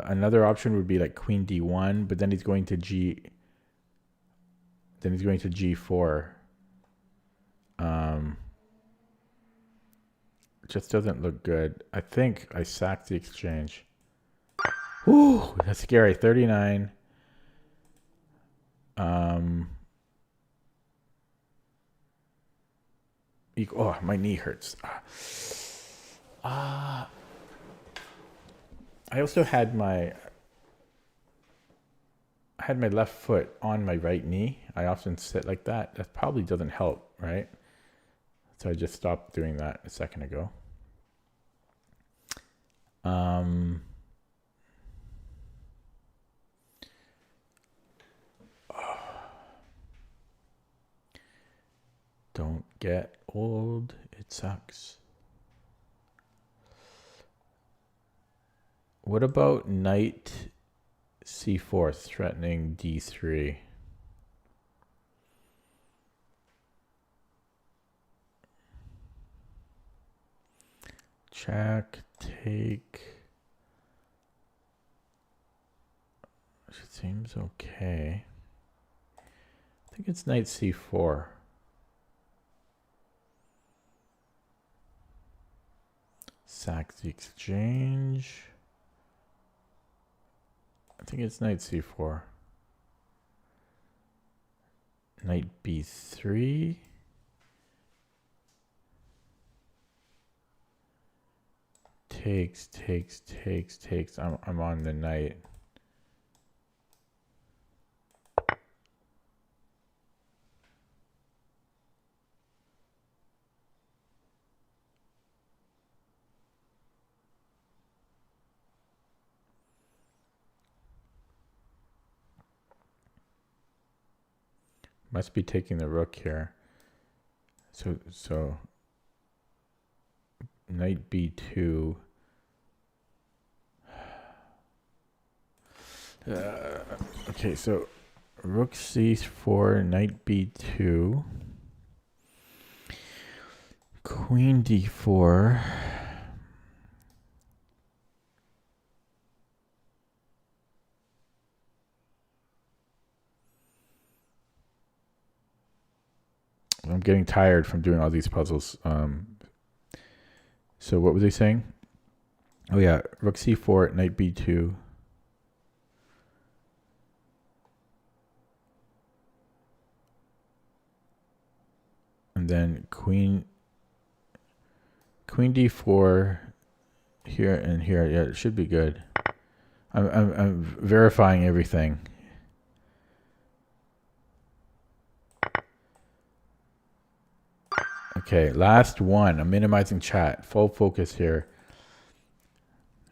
Another option would be like queen d1, but then he's going to g4. It just doesn't look good. I think I sacked the exchange. Ooh, that's scary. 39. Oh, my knee hurts. I also had my left foot on my right knee. I often sit like that. That probably doesn't help, right? So I just stopped doing that a second ago. Don't get old. It sucks. What about knight c4 threatening d3? Check, take. It seems okay. I think it's knight c4. Sack the exchange. I think it's knight c4. Knight b3. Takes. I'm on the knight. Must be taking the rook here. So knight b2. Okay, so rook c4, knight b2, queen d4. I'm getting tired from doing all these puzzles. So what was he saying? Oh yeah, rook c4, knight b2. And then queen d4 here and here. Yeah, it should be good. I'm verifying everything. Okay, last one. I'm minimizing chat. Full focus here.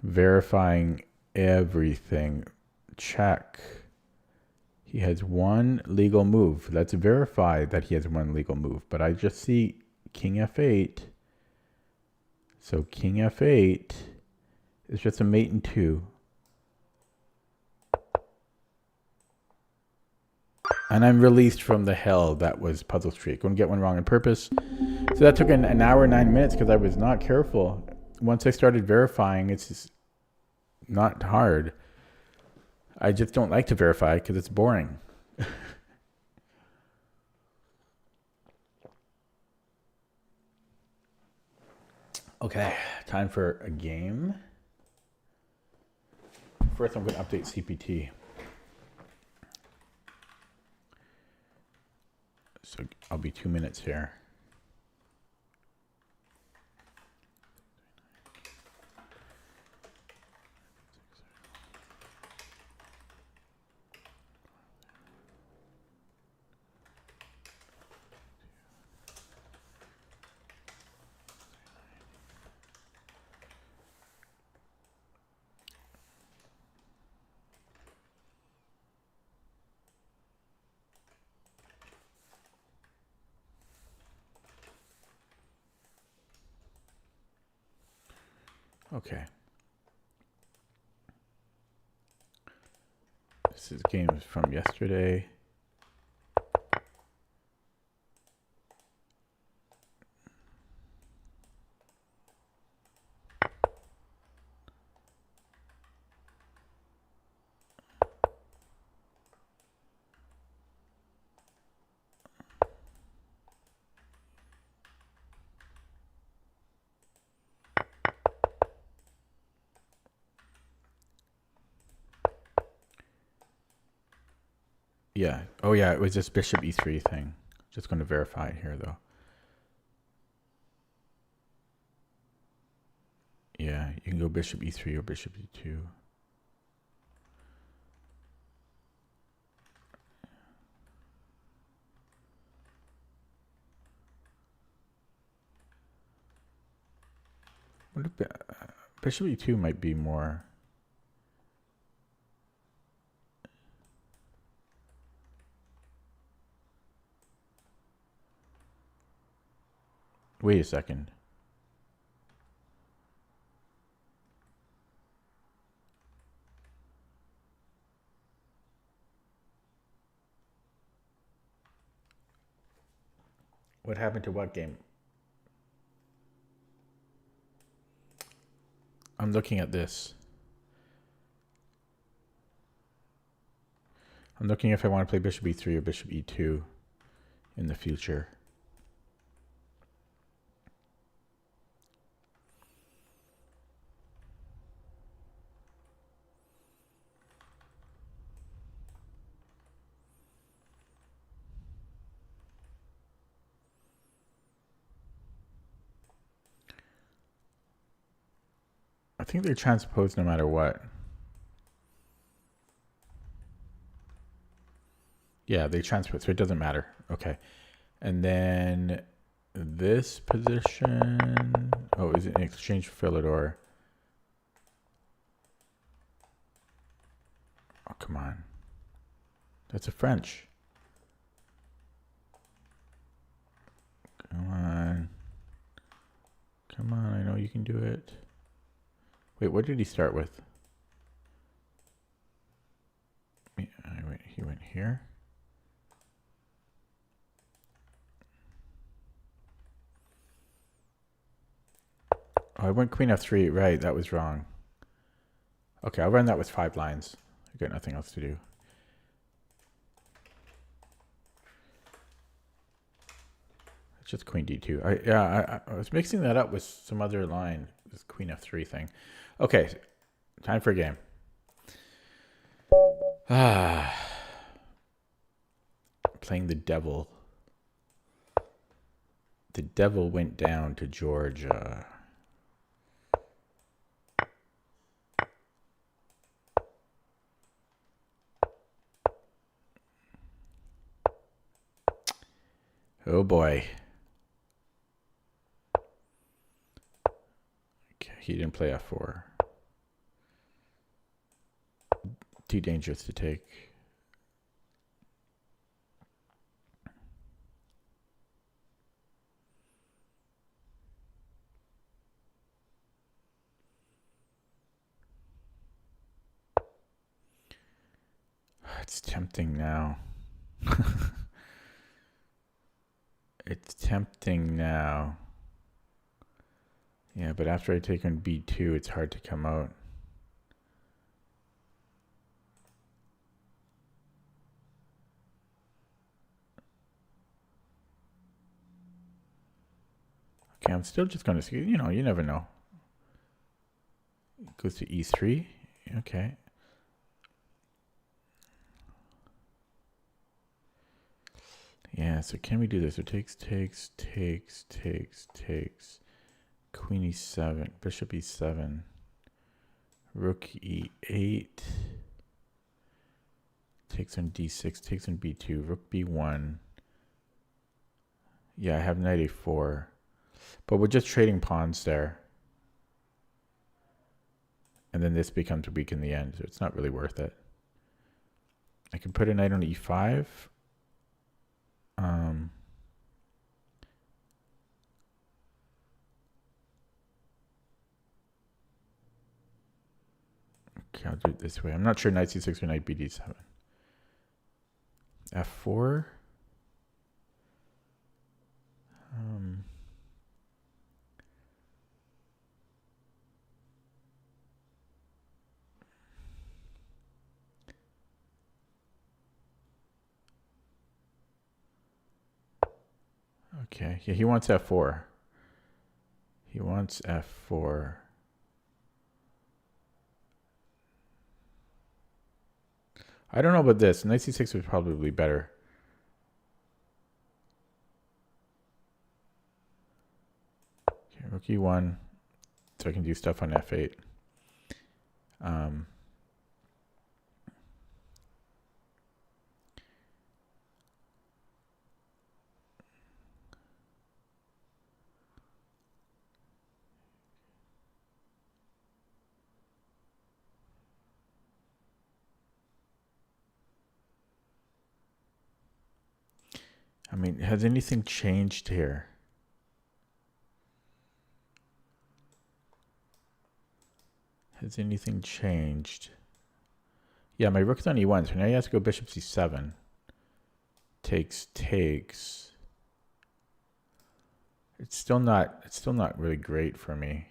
Verifying everything. Check. He has one legal move. Let's verify that he has one legal move. But I just see king f8. So king f8 is just a mate in 2. And I'm released from the hell that was Puzzle Street. Couldn't get one wrong on purpose. So that took an hour and 9 minutes because I was not careful. Once I started verifying, it's just not hard. I just don't like to verify because it's boring. Okay, time for a game. First, I'm going to update CPT. So I'll be 2 minutes here. Okay. This is games from yesterday. Yeah. Oh, yeah. It was this bishop e3 thing. Just going to verify it here, though. Yeah, you can go bishop e3 or bishop e2. What if bishop e2 might be more. Wait a second. What happened to what game? I'm looking at this. I'm looking if I want to play bishop e3 or bishop e2 in the future. I think they're transposed no matter what. Yeah, they transpose, so it doesn't matter. Okay. And then this position. Oh, is it an exchange for Philidor? Oh, come on. That's a French. Come on. Come on, I know you can do it. Wait, what did he start with? He went here. Oh, I went queen f3. Right, that was wrong. Okay, I'll run that with 5 lines. I got nothing else to do. It's just queen d2. I was mixing that up with some other line. This queen f3 thing. Okay, time for a game. Playing the devil. The devil went down to Georgia. Oh boy. Okay, he didn't play f4. Too dangerous to take. It's tempting now. It's tempting now. Yeah, but after I take on b2, it's hard to come out. Okay, I'm still just going to, you know, you never know. It goes to E3. Okay. Yeah, so can we do this? So takes. Queen E7, bishop E7, rook E8, takes on D6, takes on B2, rook B1. Yeah, I have knight A4, but we're just trading pawns there. And then this becomes weak in the end, so it's not really worth it. I can put a knight on E5. Okay, I'll do it this way. I'm not sure knight C6 or knight BD7. F4. Okay, yeah, he wants F4. He wants F4. I don't know about this. Knight C6 was probably better. Okay, rook E1. So I can do stuff on F8. I mean, has anything changed here? Has anything changed? Yeah, my rook's on E1, so now he has to go bishop C7. Takes. It's still not really great for me.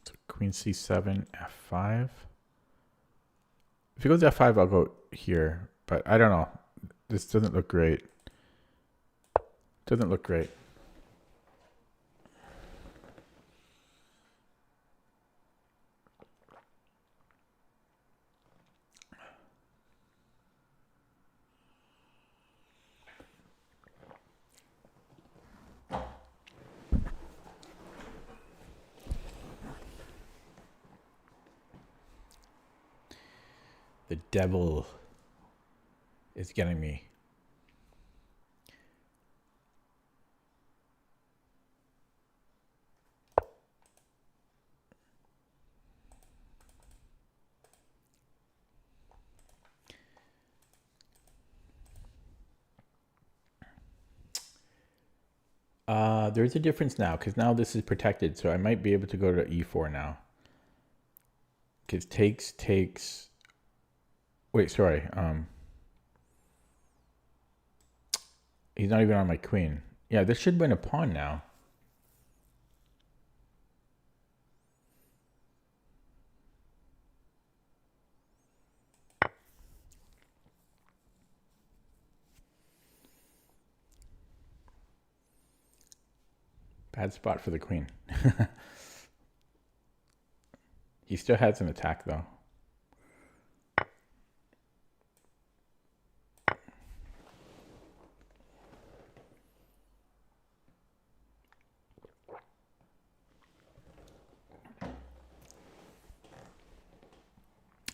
So Queen C7, F5. If he goes F5, I'll go here, but I don't know. This doesn't look great. Doesn't look great. The devil is getting me. There's a difference now, because now this is protected, so I might be able to go to E4 now. Because takes. Wait, sorry. He's not even on my queen. Yeah, this should win a pawn now. Bad spot for the queen. He still has an attack, though.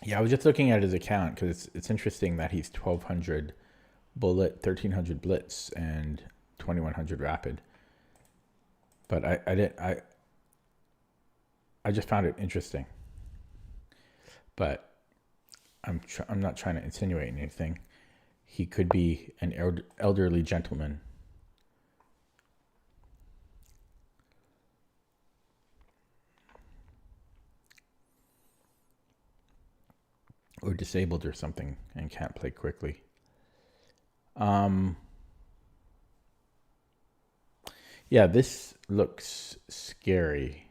Yeah, I was just looking at his account because it's interesting that he's 1200 bullet, 1300 blitz, and 2100 rapid. But I just found it interesting. But I'm not trying to insinuate anything. He could be an elderly gentleman. Or disabled or something and can't play quickly. Yeah, this looks scary.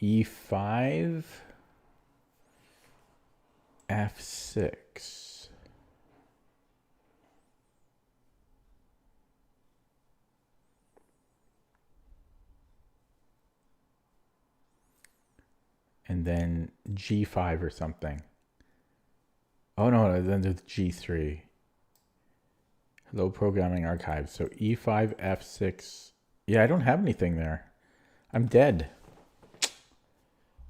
E5, F6. And then G5 or something. Oh no, then there's G3. Hello, programming archives. So E5, F6. Yeah, I don't have anything there. I'm dead.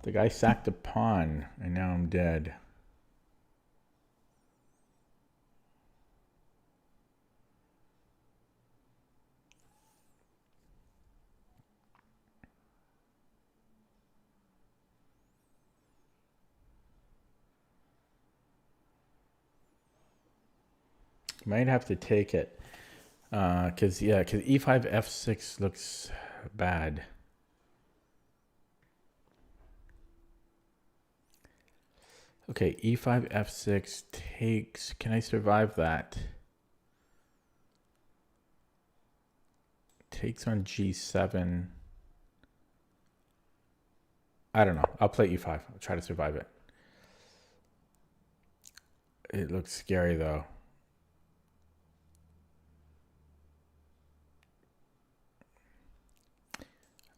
The guy sacked a pawn, and now I'm dead. Might have to take it. Because E5, F6 looks bad. Okay, E5, F6 takes... Can I survive that? Takes on G7. I don't know. I'll play E5. I'll try to survive it. It looks scary, though.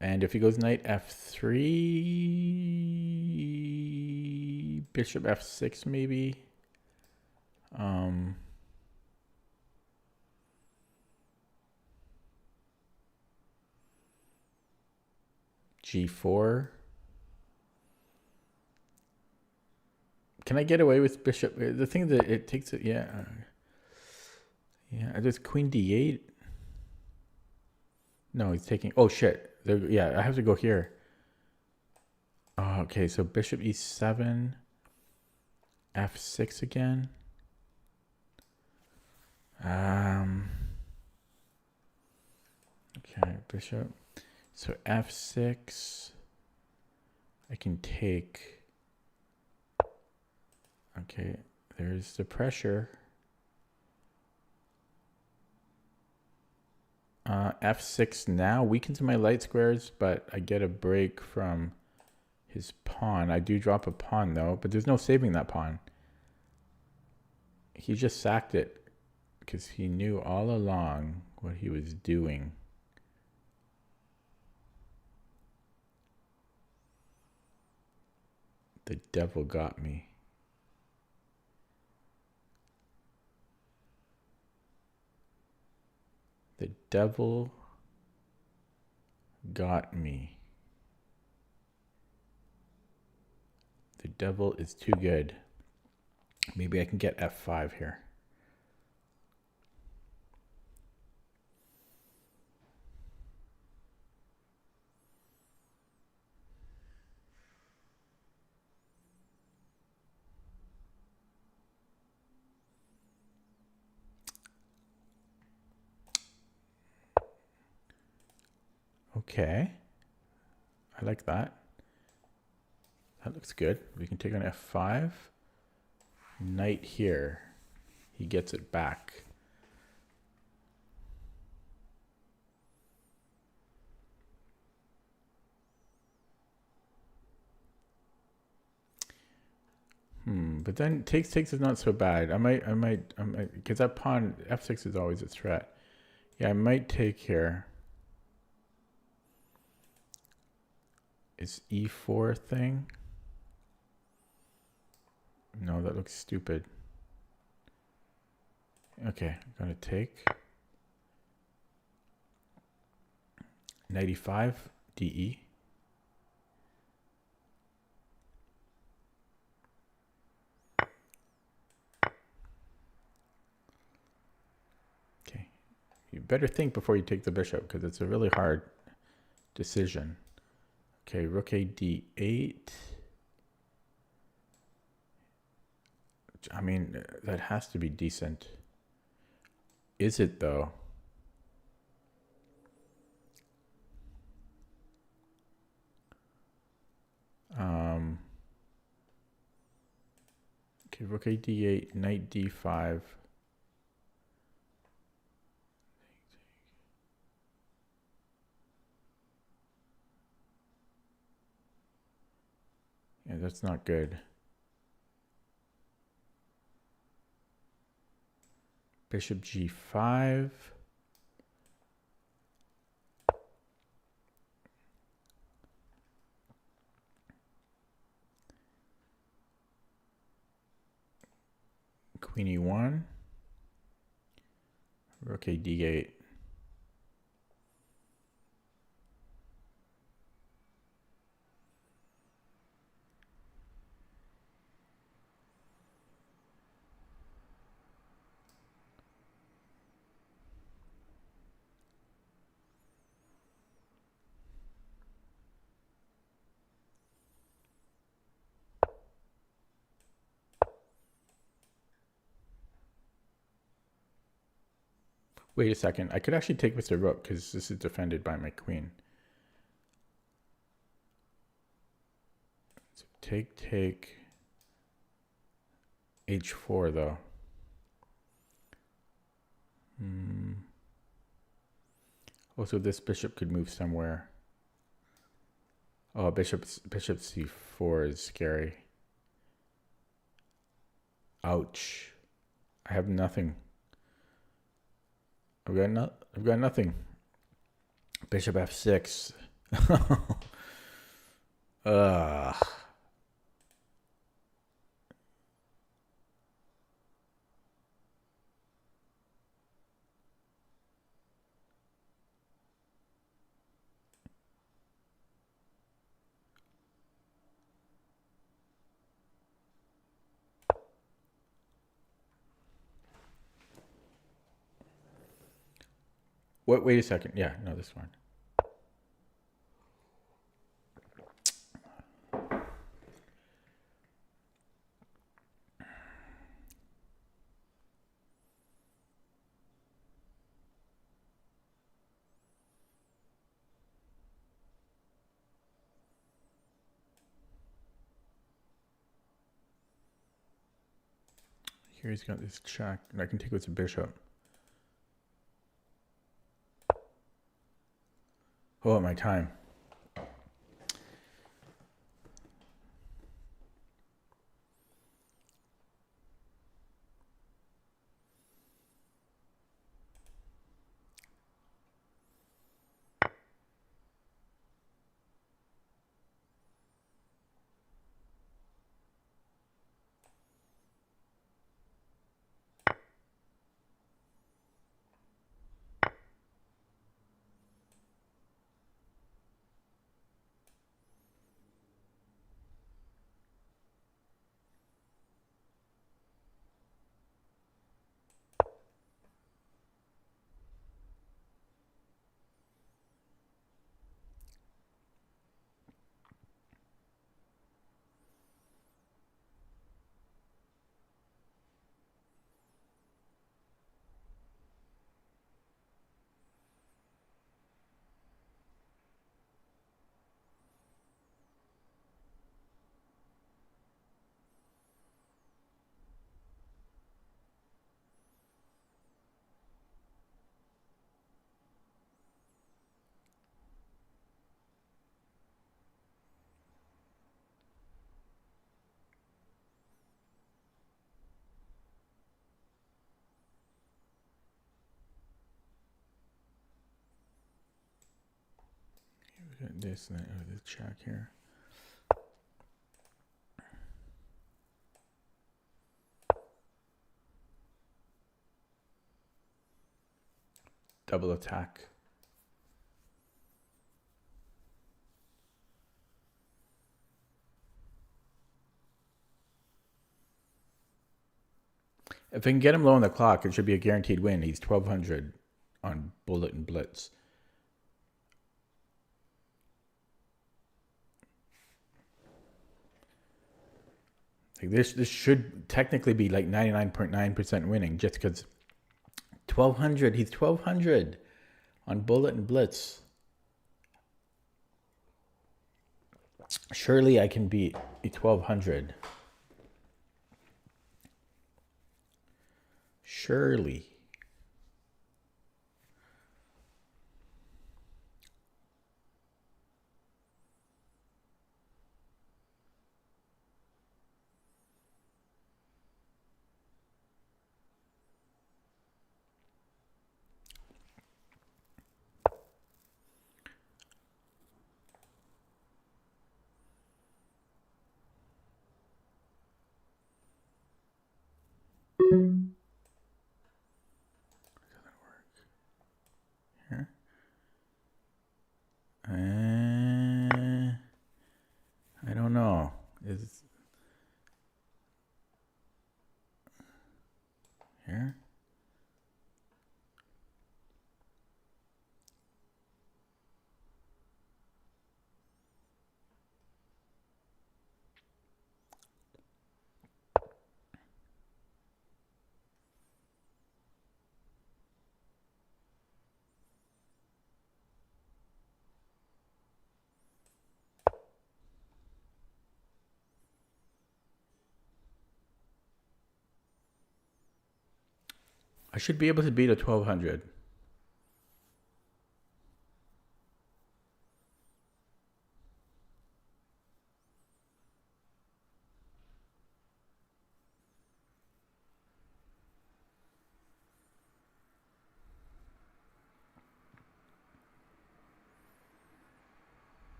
And if he goes knight F3, bishop F6 maybe. G4. Can I get away with bishop? The thing that it takes it, yeah. Yeah, there's queen D8. No, he's taking, oh shit. Yeah, I have to go here. Oh, okay, so bishop E7, F6 again. Okay, bishop. So F6. I can take. Okay, there's the pressure. F6 now weakens my light squares, but I get a break from his pawn. I do drop a pawn though, but there's no saving that pawn. He just sacked it because he knew all along what he was doing. The devil got me. The devil got me. The devil is too good. Maybe I can get F5 here. Okay. I like that. That looks good. We can take on F5. Knight here. He gets it back. But then takes is not so bad. I might, because that pawn, F6 is always a threat. Yeah, I might take here. Is E4 thing? No, that looks stupid. Okay, I'm gonna take. Knight E5, DE. Okay, you better think before you take the bishop because it's a really hard decision. Okay, rook A D8. I mean, that has to be decent. Is it though? Okay, rook A D8, knight D5. Yeah, that's not good. Bishop G5. Queen E1. Rook A D8. Wait a second. I could actually take with the rook because this is defended by my queen. So take. H4 though. Also, this bishop could move somewhere. Oh, bishop C4 is scary. Ouch. I have nothing. I've got nothing. Bishop F6. Ugh. What? Wait a second. Yeah, no, this one. Here he's got this check, and I can take with the bishop. Oh, my time. We got this and the check here. Double attack. If I can get him low on the clock, it should be a guaranteed win. He's 1200 on bullet and blitz. Like this should technically be like 99.9% winning, just because 1200. He's 1200 on bullet and blitz. Surely I can beat a 1200. Surely. Here. I don't know. Is here? I should be able to beat a 1200.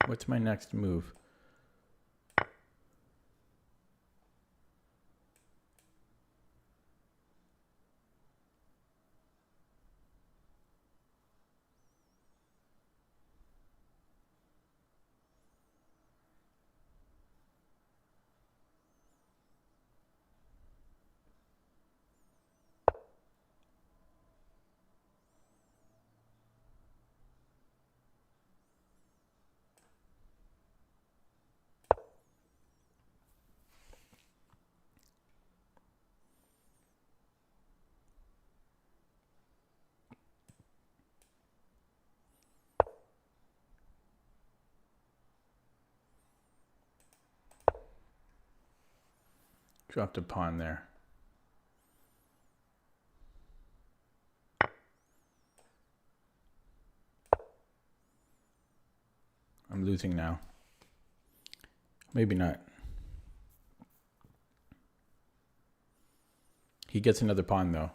What's my next move? Dropped a pawn there. I'm losing now. Maybe not. He gets another pawn though.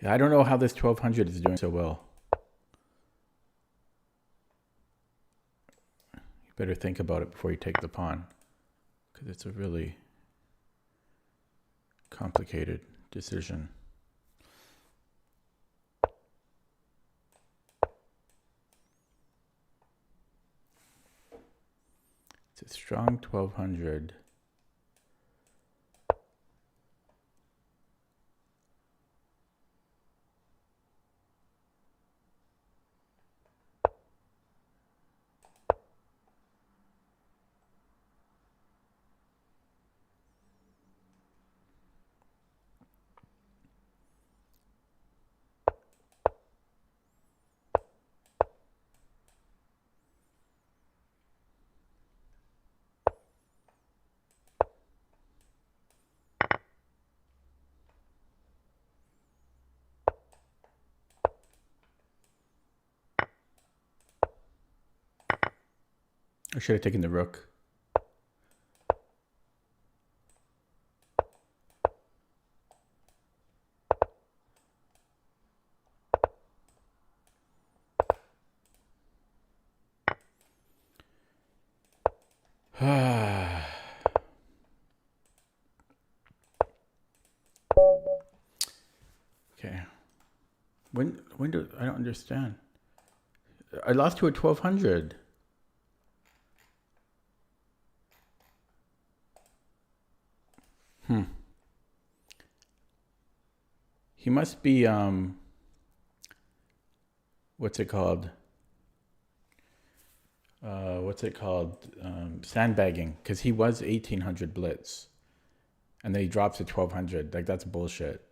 Yeah, I don't know how this 1200 is doing so well. You better think about it before you take the pawn, because it's a really complicated decision. It's a strong 1200. I should have taken the rook. Okay. When do I don't understand? I lost to a 1200. He must be what's it called? Sandbagging, because he was 1800 blitz, and then he drops to 1200. Like, that's bullshit.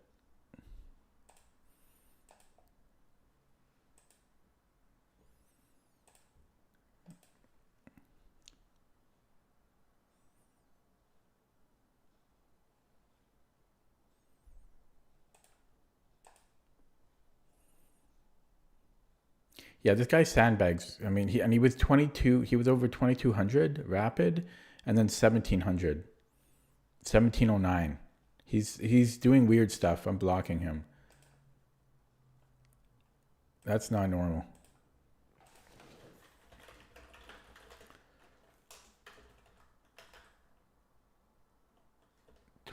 Yeah, this guy sandbags. I mean, he was 22. He was over 2200 rapid, and then 1700, 1709. He's doing weird stuff. I'm blocking him. That's not normal.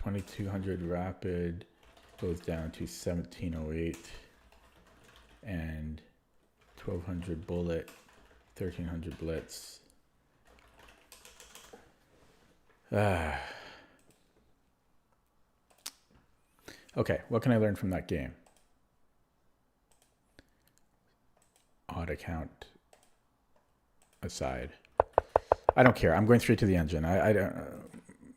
2200 rapid goes down to 1708, and 1200 bullet, 1300 blitz. Okay, what can I learn from that game? Odd account aside, I don't care. I'm going straight to the engine. I don't.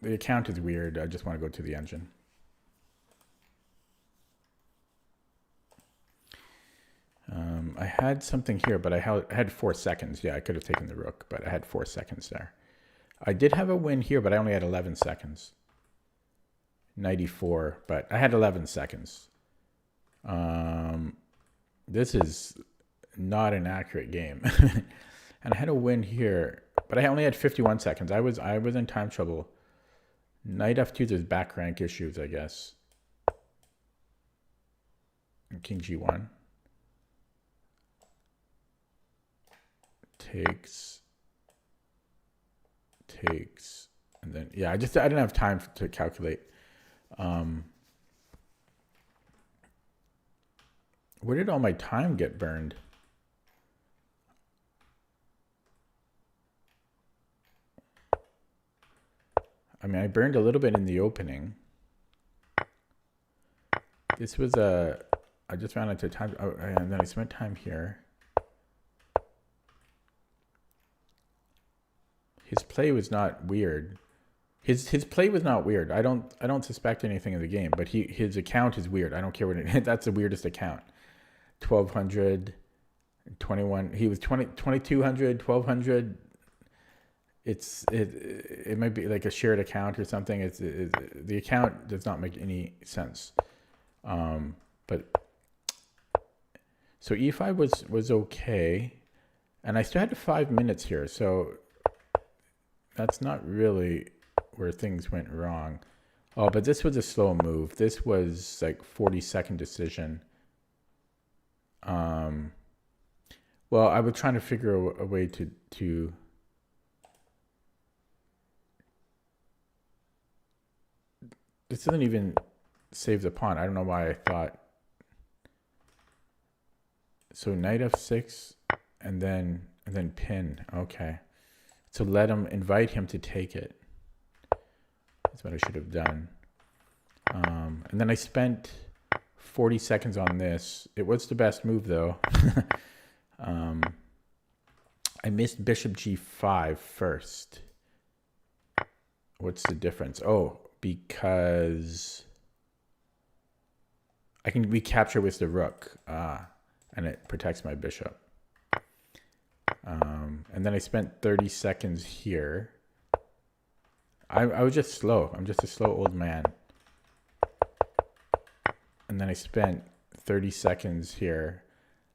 The account is weird. I just want to go to the engine. I had something here, but I had 4 seconds. Yeah, I could have taken the rook, but I had 4 seconds there. I did have a win here, but I only had 11 seconds. 94, but I had 11 seconds. This is not an accurate game. And I had a win here, but I only had 51 seconds. I was in time trouble. Knight f2, there's back rank issues, I guess. And king g1. Takes, and then, yeah, I didn't have time to calculate. Where did all my time get burned? I mean, I burned a little bit in the opening. This was I just ran out of time, and then I spent time here. His play was not weird. His play was not weird. I don't suspect anything in the game, but his account is weird. I don't care what it, that's the weirdest account. 1200, 21. He was 2200, 1200. It might be like a shared account or something. The account does not make any sense. But so e5 was okay, and I still had 5 minutes here, so that's not really where things went wrong. Oh, but this was a slow move. This was like 40-second decision. Well, I was trying to figure a way to this doesn't even save the pawn. I don't know why I thought. So knight f6 and then pin. Okay. So invite him to take it. That's what I should have done. And then I spent 40 seconds on this. It was the best move though. I missed bishop g5 first. What's the difference? Oh, because I can recapture with the rook. And it protects my bishop. And then I spent 30 seconds here. I was just slow. I'm just a slow old man. And then I spent 30 seconds here.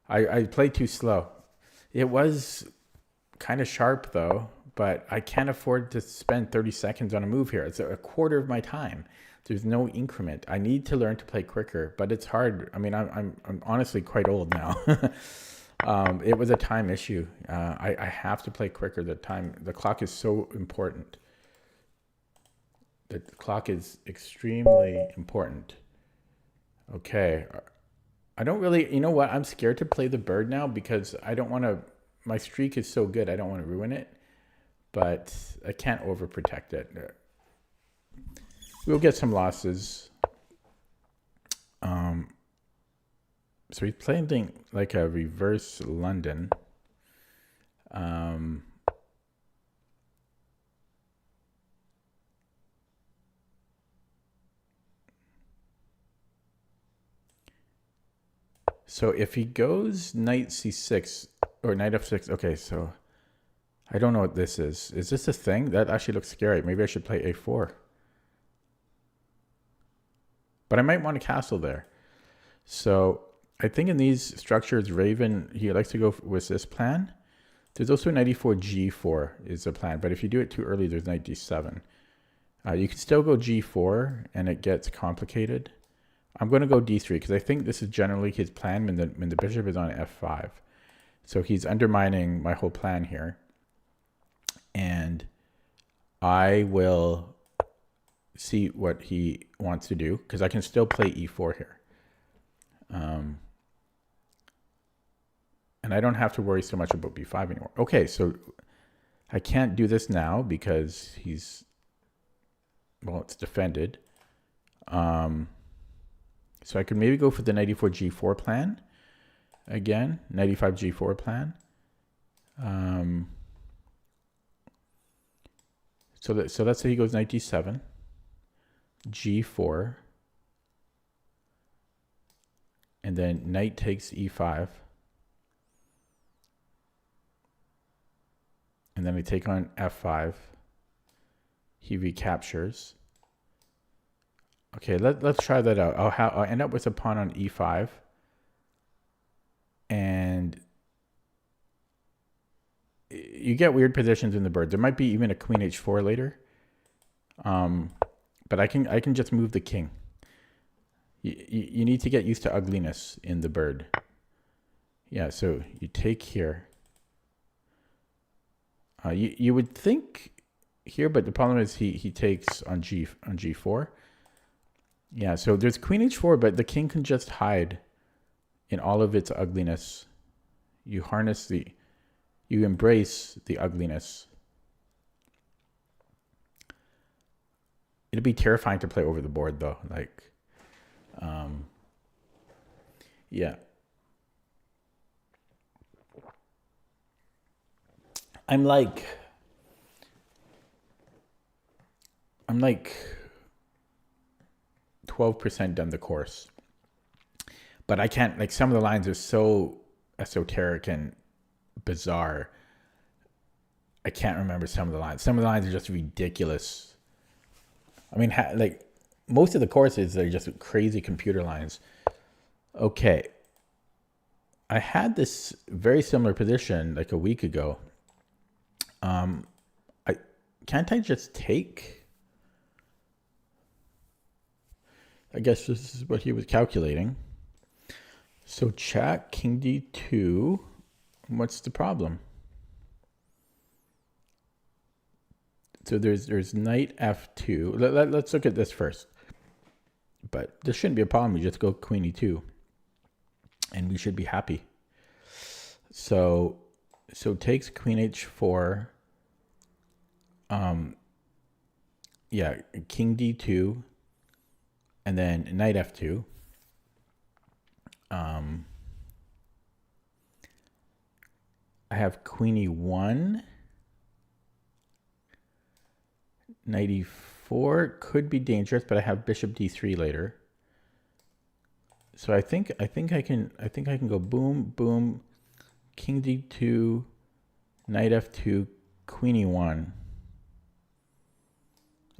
I played too slow. It was kind of sharp though, but I can't afford to spend 30 seconds on a move here. It's a quarter of my time. There's no increment. I need to learn to play quicker, but it's hard. I mean, I'm honestly quite old now. It was a time issue. I have to play quicker. The clock is so important. The clock is extremely important. Okay. I don't really, you know what? I'm scared to play the bird now because I don't want to, my streak is so good. I don't want to ruin it, but I can't overprotect it. We'll get some losses. So he's playing like a reverse London. So if he goes knight c6 or knight f6, okay, so I don't know what this is. Is this a thing? That actually looks scary. Maybe I should play a4. But I might want a castle there. So I think in these structures, Raven, he likes to go with this plan. There's also knight e4, g4 is the plan. But if you do it too early, there's knight d7. You can still go g4 and it gets complicated. I'm going to go d3 because I think this is generally his plan when the bishop is on f5. So he's undermining my whole plan here. And I will see what he wants to do, because I can still play e4 here. And I don't have to worry so much about b5 anymore. Okay, so I can't do this now because he's, well, it's defended. So I could maybe go for the knight e4 g4 plan again, knight e5 g4 plan. So let's say he goes knight d7, g4, and then knight takes e5. And then we take on f5. He recaptures. Okay, let's try that out. I'll end up with a pawn on e5. And you get weird positions in the bird. There might be even a queen h4 later. But I can just move the king. You need to get used to ugliness in the bird. Yeah, so you take here. You would think here, but the problem is he takes on g4. Yeah, so there's queen h4, but the king can just hide in all of its ugliness. You embrace the ugliness. It'd be terrifying to play over the board though. Like, yeah. I'm like 12% done the course, but I can't, like, some of the lines are so esoteric and bizarre. I can't remember some of the lines. Some of the lines are just ridiculous. I mean, like, most of the courses are just crazy computer lines. Okay. I had this very similar position like a week ago. Can't I just take? I guess this is what he was calculating. So check, king d2. What's the problem? So there's knight f2. Let's look at this first. But this shouldn't be a problem. We just go queen e2. And we should be happy. So takes queen h4. Yeah, king d2. And then knight f2. I have queen e1. Knight e4 could be dangerous, but I have bishop d3 later. So I think I can go boom, boom, king d2, knight f2, queen e1.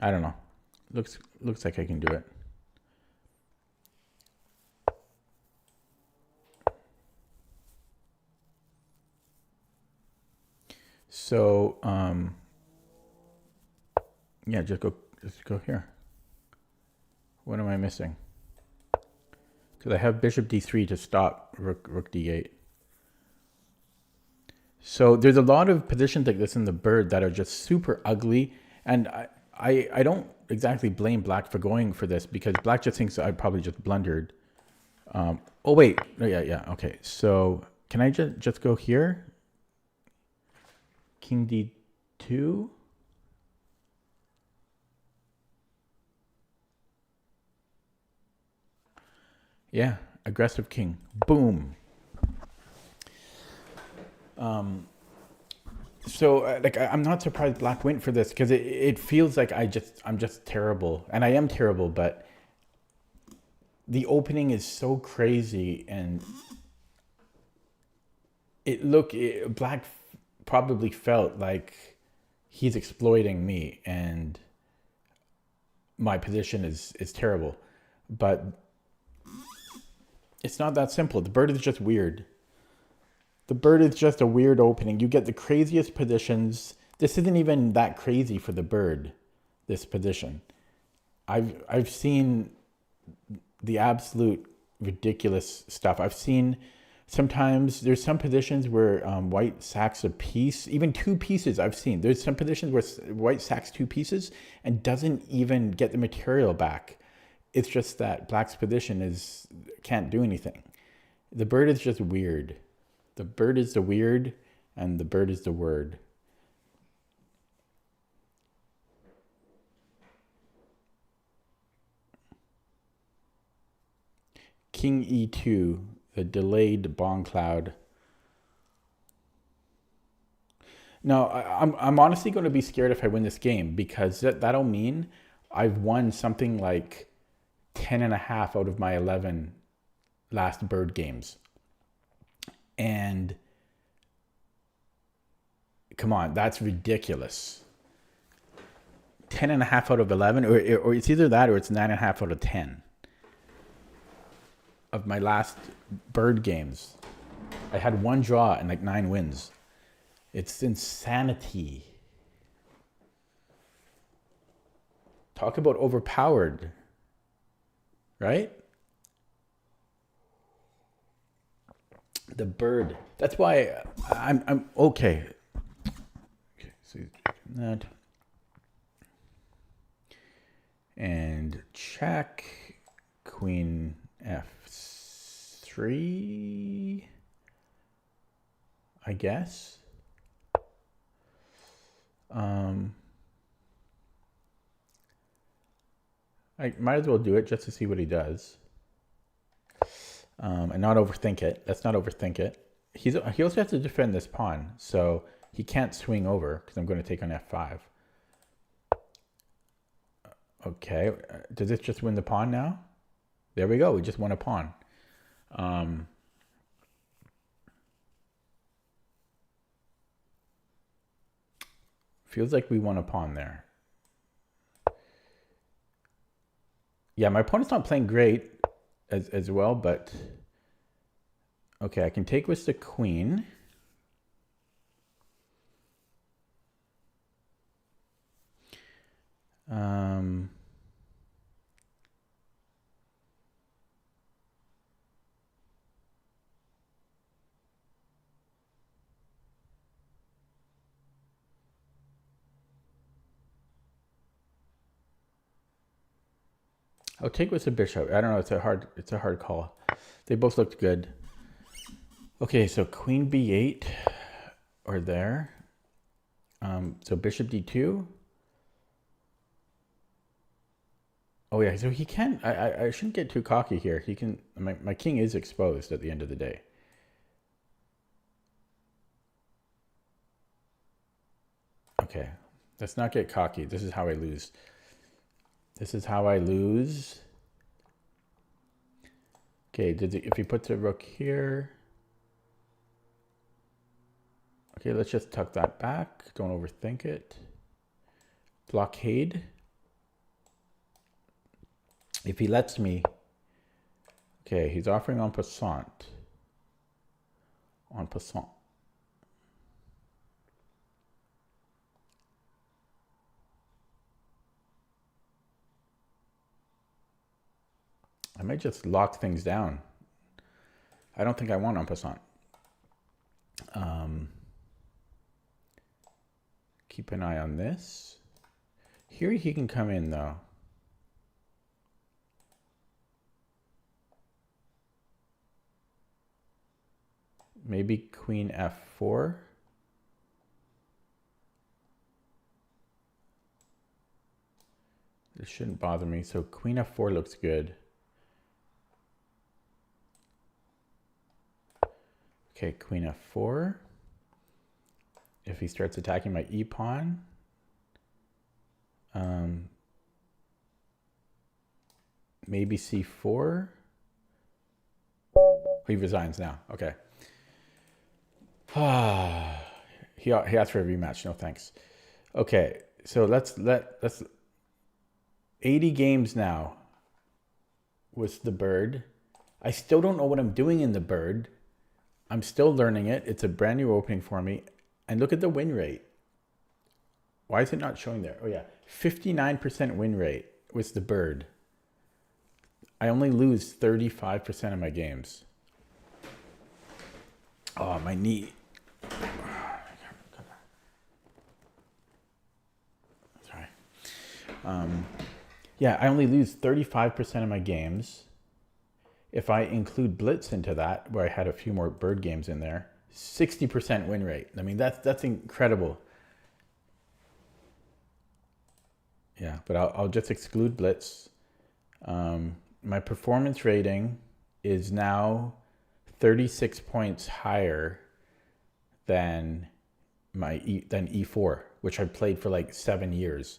I don't know. Looks like I can do it. So yeah, just go here. What am I missing? Because I have bishop d3 to stop rook d8. So there's a lot of positions like this in the bird that are just super ugly, and I don't exactly blame black for going for this, because black just thinks I probably just blundered. Oh wait, yeah, okay. So can I just go here? King d2. Yeah, aggressive king. Boom. So like, I'm not surprised black went for this, because it feels like I'm just terrible, and I am terrible, but the opening is so crazy, and black probably felt like he's exploiting me and my position is terrible, but it's not that simple. The bird is just weird. The bird is just a weird opening. You get the craziest positions. This isn't even that crazy for the bird, this position. I've seen the absolute ridiculous stuff. I've seen Sometimes there's some positions where white sacks a piece, even 2 pieces I've seen. There's some positions where white sacks 2 pieces and doesn't even get the material back. It's just that black's position can't do anything. The bird is just weird. The bird is the weird and the bird is the word. King E2, the delayed bong cloud. No, I'm honestly going to be scared if I win this game, because that'll mean I've won something like 10.5 out of my 11 last bird games. And come on, that's ridiculous. 10.5 out of 11, or it's either that or it's 9.5 out of 10 of my last bird games. I had 1 draw and like 9 wins. It's insanity. Talk about overpowered, right? The bird. That's why I'm okay. Okay, so that. And check queen f3, I guess. I might as well do it just to see what he does. And not overthink it. Let's not overthink it. He also has to defend this pawn, so he can't swing over because I'm going to take on f5. Okay, does this just win the pawn now? There we go, we just won a pawn. Feels like we won a pawn there. Yeah, my opponent's not playing great as well, but okay, I can take with the queen. I'll take with the bishop. I don't know. It's a hard call. They both looked good. Okay, so queen b8 or there. So bishop d2. Oh yeah, so he can. I shouldn't get too cocky here. He can. My king is exposed at the end of the day. Okay, let's not get cocky. This is how I lose. This is how I lose. Okay, if he puts a rook here. Okay, let's just tuck that back. Don't overthink it. Blockade. If he lets me. Okay, he's offering en passant. En passant. I might just lock things down. I don't think I want en passant. Keep an eye on this. Here he can come in though. Maybe queen f4. This shouldn't bother me. So queen f4 looks good. Okay, queen f4. If he starts attacking my e-pawn, maybe c4. He resigns now. Okay. He asked for a rematch. No thanks. Okay, so let's 80 games now with the bird. I still don't know what I'm doing in the bird. I'm still learning it. It's a brand new opening for me. And look at the win rate. Why is it not showing there? Oh yeah, 59% win rate with the bird. I only lose 35% of my games. Oh, my knee. Sorry. Yeah, I only lose 35% of my games. If I include Blitz into that, where I had a few more bird games in there, 60% win rate. I mean, that's incredible. Yeah, but I'll just exclude Blitz. My performance rating is now 36 points higher than than E4, which I played for like 7 years.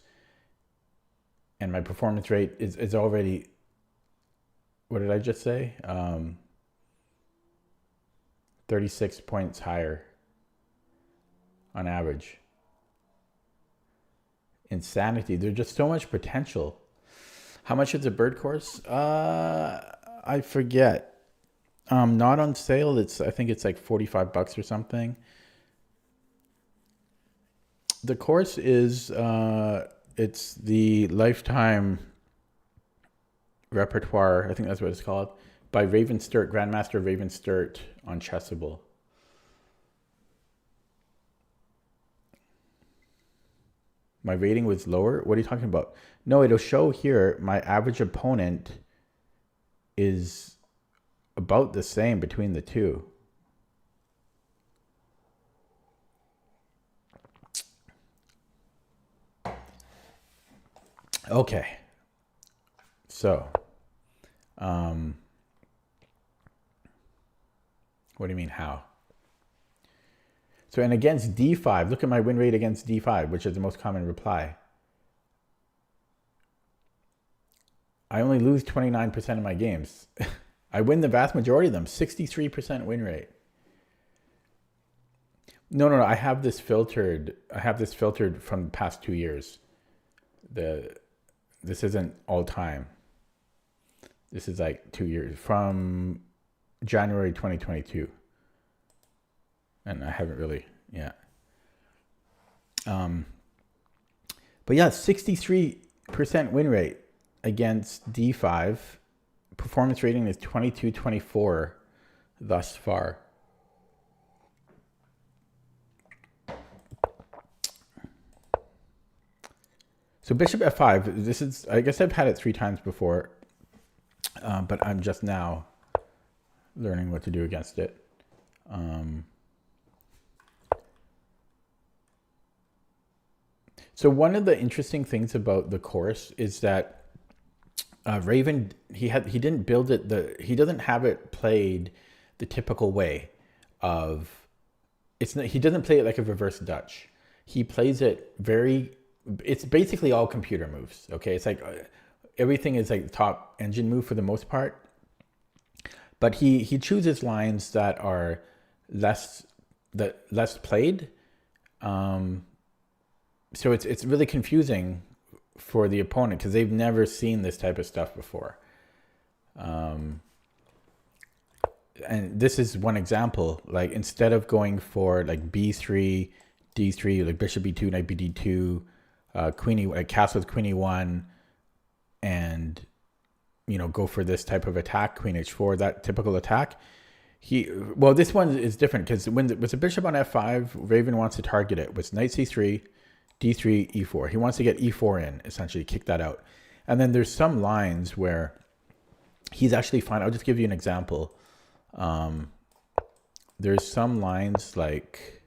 And my performance rate is already, what did I just say? 36 points higher on average. Insanity. There's just so much potential. How much is a bird course? I forget. Not on sale. I think it's like $45 or something. The course is it's the Lifetime Repertoire, I think that's what it's called, by Raven Sturt, Grandmaster Raven Sturt on Chessable. My rating was lower? What are you talking about? No, it'll show here my average opponent is about the same between the two. Okay. So, what do you mean how? So, and against D5, look at my win rate against D5, which is the most common reply. I only lose 29% of my games. I win the vast majority of them, 63% win rate. No. I have this filtered. From the past 2 years. This isn't all time. This is like 2 years from January 2022. And I haven't really, yeah. But yeah, 63% win rate against D5. Performance rating is 22-24 thus far. So bishop f5, this is, I guess I've had it 3 times before, but I'm just now learning what to do against it. So one of the interesting things about the course is that Raven, he didn't build it, he doesn't have it played the typical way of, he doesn't play it like a reverse Dutch. He plays it it's basically all computer moves. Okay. It's like everything is like top engine move for the most part, but he chooses lines that are less played. So it's really confusing for the opponent because they've never seen this type of stuff before. And this is one example. Like instead of going for like B3, D3, like bishop B2, knight BD2, castle with queen E1, and go for this type of attack, queen H4, that typical attack. This one is different because with a bishop on F5, Raven wants to target it with knight C3, D3, E4. He wants to get E4 in, essentially, kick that out. And then there's some lines where he's actually fine. I'll just give you an example. There's some lines like,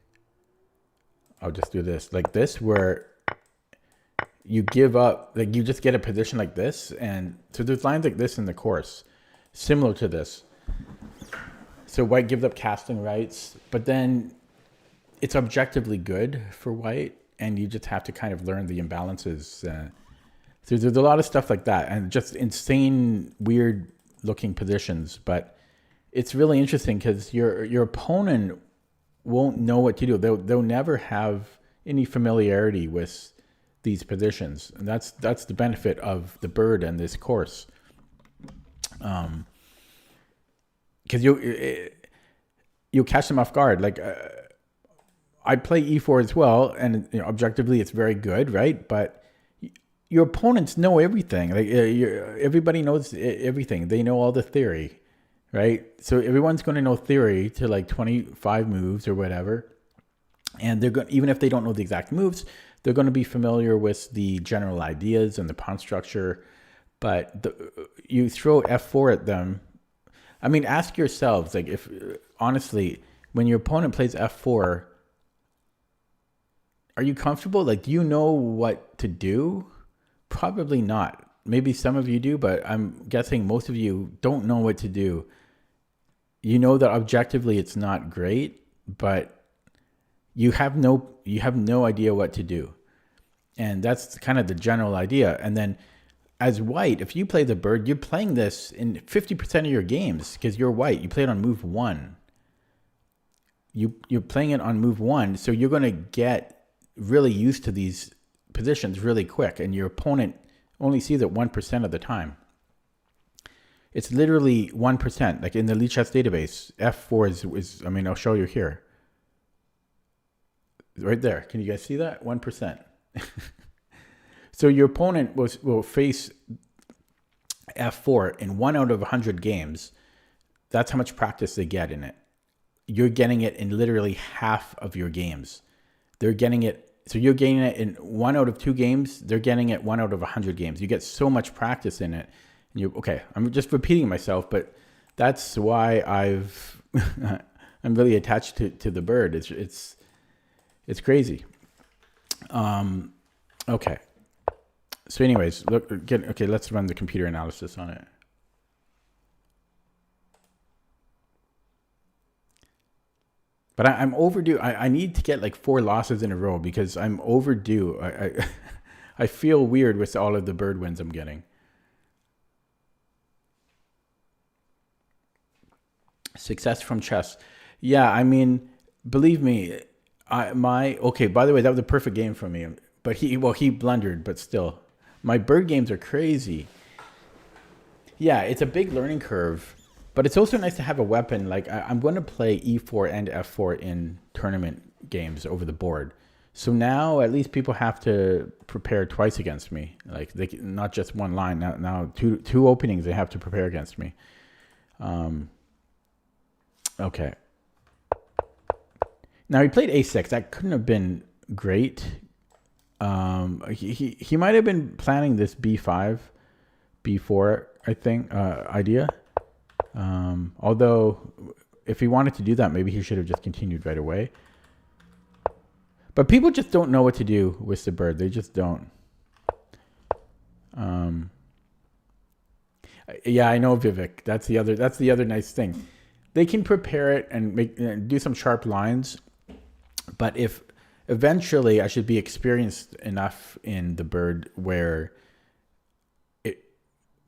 I'll just do this, like this, where you give up, like you just get a position like this. And so there's lines like this in the course, similar to this. So white gives up casting rights, but then it's objectively good for white. And you just have to kind of learn the imbalances. So there's a lot of stuff like that, and just insane, weird looking positions. But it's really interesting because your opponent won't know what to do. They'll never have any familiarity with these positions, and that's the benefit of the bird and this course. Because you'll catch them off guard. Like I play E4 as well, and objectively it's very good, right? But your opponents know everything. Like everybody knows everything. They know all the theory, right? So everyone's going to know theory to like 25 moves or whatever. And they're going, even if they don't know the exact moves, they're going to be familiar with the general ideas and the pawn structure. But you throw F4 at them. I mean, ask yourselves, like, if honestly, when your opponent plays F4, are you comfortable? Like, do you know what to do? Probably not. Maybe some of you do, but I'm guessing most of you don't know what to do. You know that objectively it's not great, but you have no idea what to do. And that's kind of the general idea. And then as white, if you play the bird, you're playing this in 50% of your games because you're white. You play it on move 1. You're playing it on move 1, so you're going to get really used to these positions really quick, and your opponent only sees it 1% of the time. It's literally 1%. Like in the Lichess database, F4 is I mean, I'll show you here. Right there. Can you guys see that? 1%. So your opponent will face F4 in 1 out of 100 games. That's how much practice they get in it. You're getting it in literally half of your games. They're getting it. So you're getting it in 1 out of 2 games. They're getting it 1 out of 100 games. You get so much practice in it. And okay, I'm just repeating myself, but that's why I'm really attached to the bird. It's crazy. Okay. So anyways, let's run the computer analysis on it. But I'm overdue. I need to get like 4 losses in a row because I'm overdue. I feel weird with all of the bird wins I'm getting. Success from chess. Yeah, I mean, believe me, okay, by the way, that was a perfect game for me. But he blundered, but still. My bird games are crazy. Yeah, it's a big learning curve, but it's also nice to have a weapon. Like I'm going to play E4 and F4 in tournament games over the board. So now at least people have to prepare twice against me. Like not just one line. Now two openings they have to prepare against me. Okay. Now he played A6. That couldn't have been great. He might have been planning this B5, B4, I think, idea. Although if he wanted to do that, maybe he should have just continued right away. But people just don't know what to do with the bird. They just don't. Yeah, I know, Vivek. That's the other nice thing. They can prepare it and do some sharp lines. But if eventually I should be experienced enough in the bird where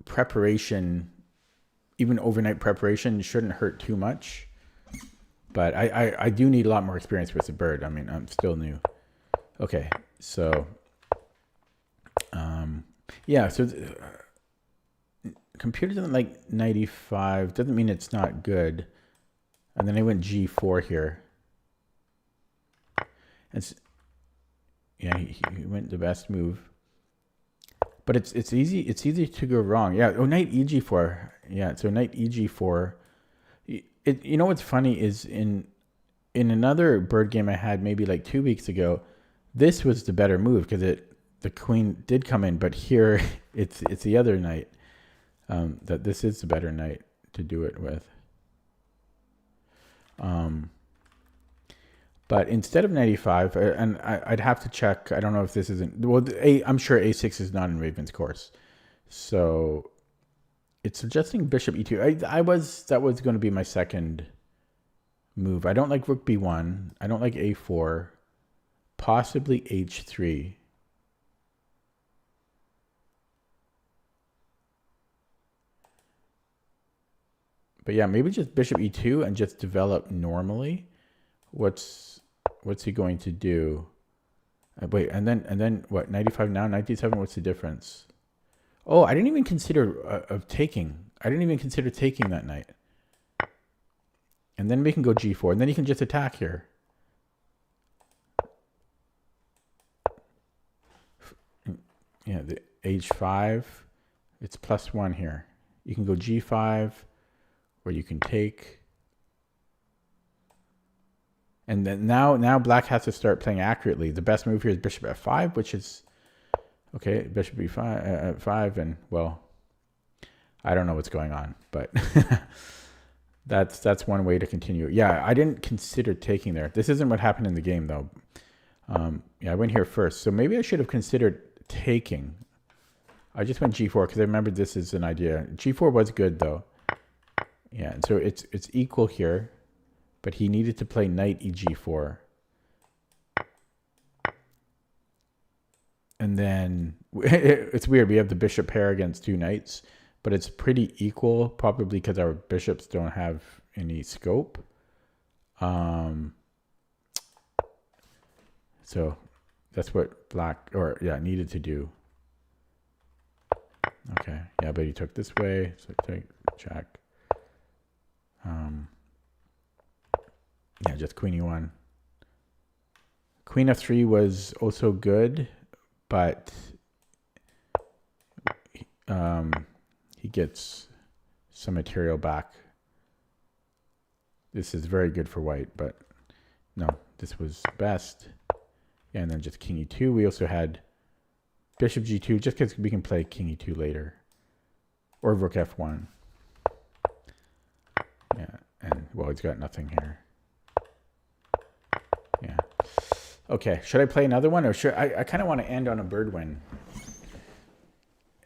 preparation, even overnight preparation, shouldn't hurt too much. But I do need a lot more experience with the bird. I mean, I'm still new. Okay, so yeah, so computer doesn't like 95. Doesn't mean it's not good. And then I went G4 here. And yeah, he went the best move. But it's easy to go wrong. Yeah. Oh, knight EG4. Yeah. So knight EG4. You know what's funny is in another bird game I had maybe like 2 weeks ago, this was the better move because the queen did come in, but here it's the other knight. That this is the better knight to do it with. But instead of 95, and I'd have to check. I don't know if this isn't. Well, I'm sure A6 is not in Raven's course, so it's suggesting Bishop E2. That was going to be my second move. I don't like Rook B1. I don't like A4. Possibly H3. But yeah, maybe just Bishop E2 and just develop normally. What's he going to do? Wait, and then what? 95 now, 97. What's the difference? Oh, I didn't even consider of taking. I didn't even consider taking that knight. And then we can go G4, and then you can just attack here. Yeah, the H5. It's +1 here. You can go G5, or you can take. And then now black has to start playing accurately. The best move here is bishop f5, which is okay. Bishop b5 5, and well, I don't know what's going on, but that's one way to continue. Yeah, I didn't consider taking there. This isn't what happened in the game though. Yeah, I went here first, so maybe I should have considered taking. I just went g4 because I remembered this is an idea. G4 was good though. Yeah, and so it's equal here, but he needed to play knight eg4. And then it's weird. We have the bishop pair against two knights, but it's pretty equal, probably because our bishops don't have any scope. So that's what black, needed to do. Okay, yeah, but he took this way, so take check. Yeah, just queen e1. Queen f3 was also good, but he gets some material back. This is very good for white, but no, this was best. Yeah, and then just king e2. We also had bishop g2, just because we can play king e2 later, or rook f1. Yeah, and well, he's got nothing here. Yeah. Okay, should I play another one, or should I kind of want to end on a bird win?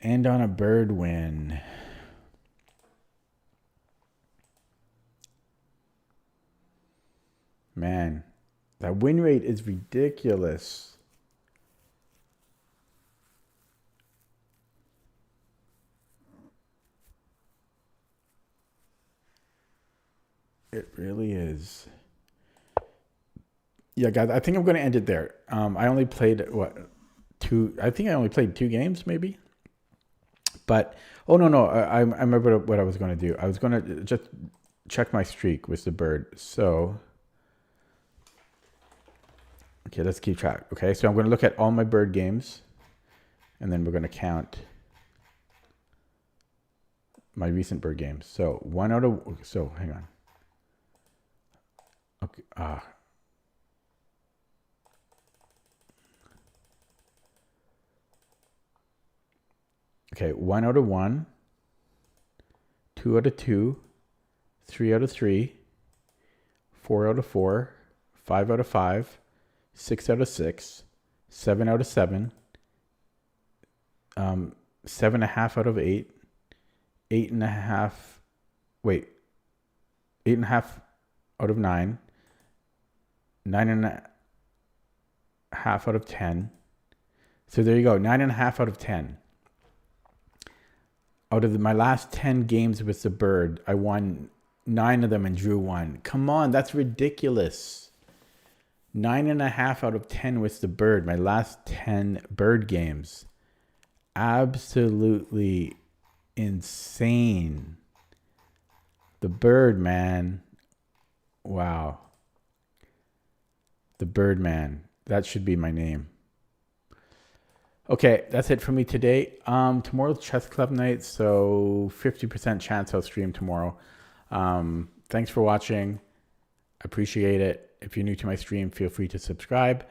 End on a bird win. Man, that win rate is ridiculous. It really is. Yeah, guys, I think I'm going to end it there. I only played, two? I think I only played 2 games, maybe. But, oh, no. I remember what I was going to do. I was going to just check my streak with the bird. So, okay, let's keep track. Okay, so I'm going to look at all my bird games, and then we're going to count my recent bird games. So, hang on. Okay, okay, 1 out of 1, 2 out of 2, 3 out of 3, 4 out of 4, 5 out of 5, 6 out of 6, 7 out of 7, 7.5 out of 8, 8.5, 8.5 out of 9, 9.5 out of 10. So there you go, 9.5 out of 10. Out of my last 10 games with the bird, I won 9 of them and drew 1. Come on, that's ridiculous. 9.5 out of 10 with the bird, my last 10 bird games. Absolutely insane. The bird, man. Wow. The bird, man. That should be my name. Okay, that's it for me today. Tomorrow's chess club night, so 50% chance I'll stream tomorrow. Thanks for watching. Appreciate it. If you're new to my stream, feel free to subscribe.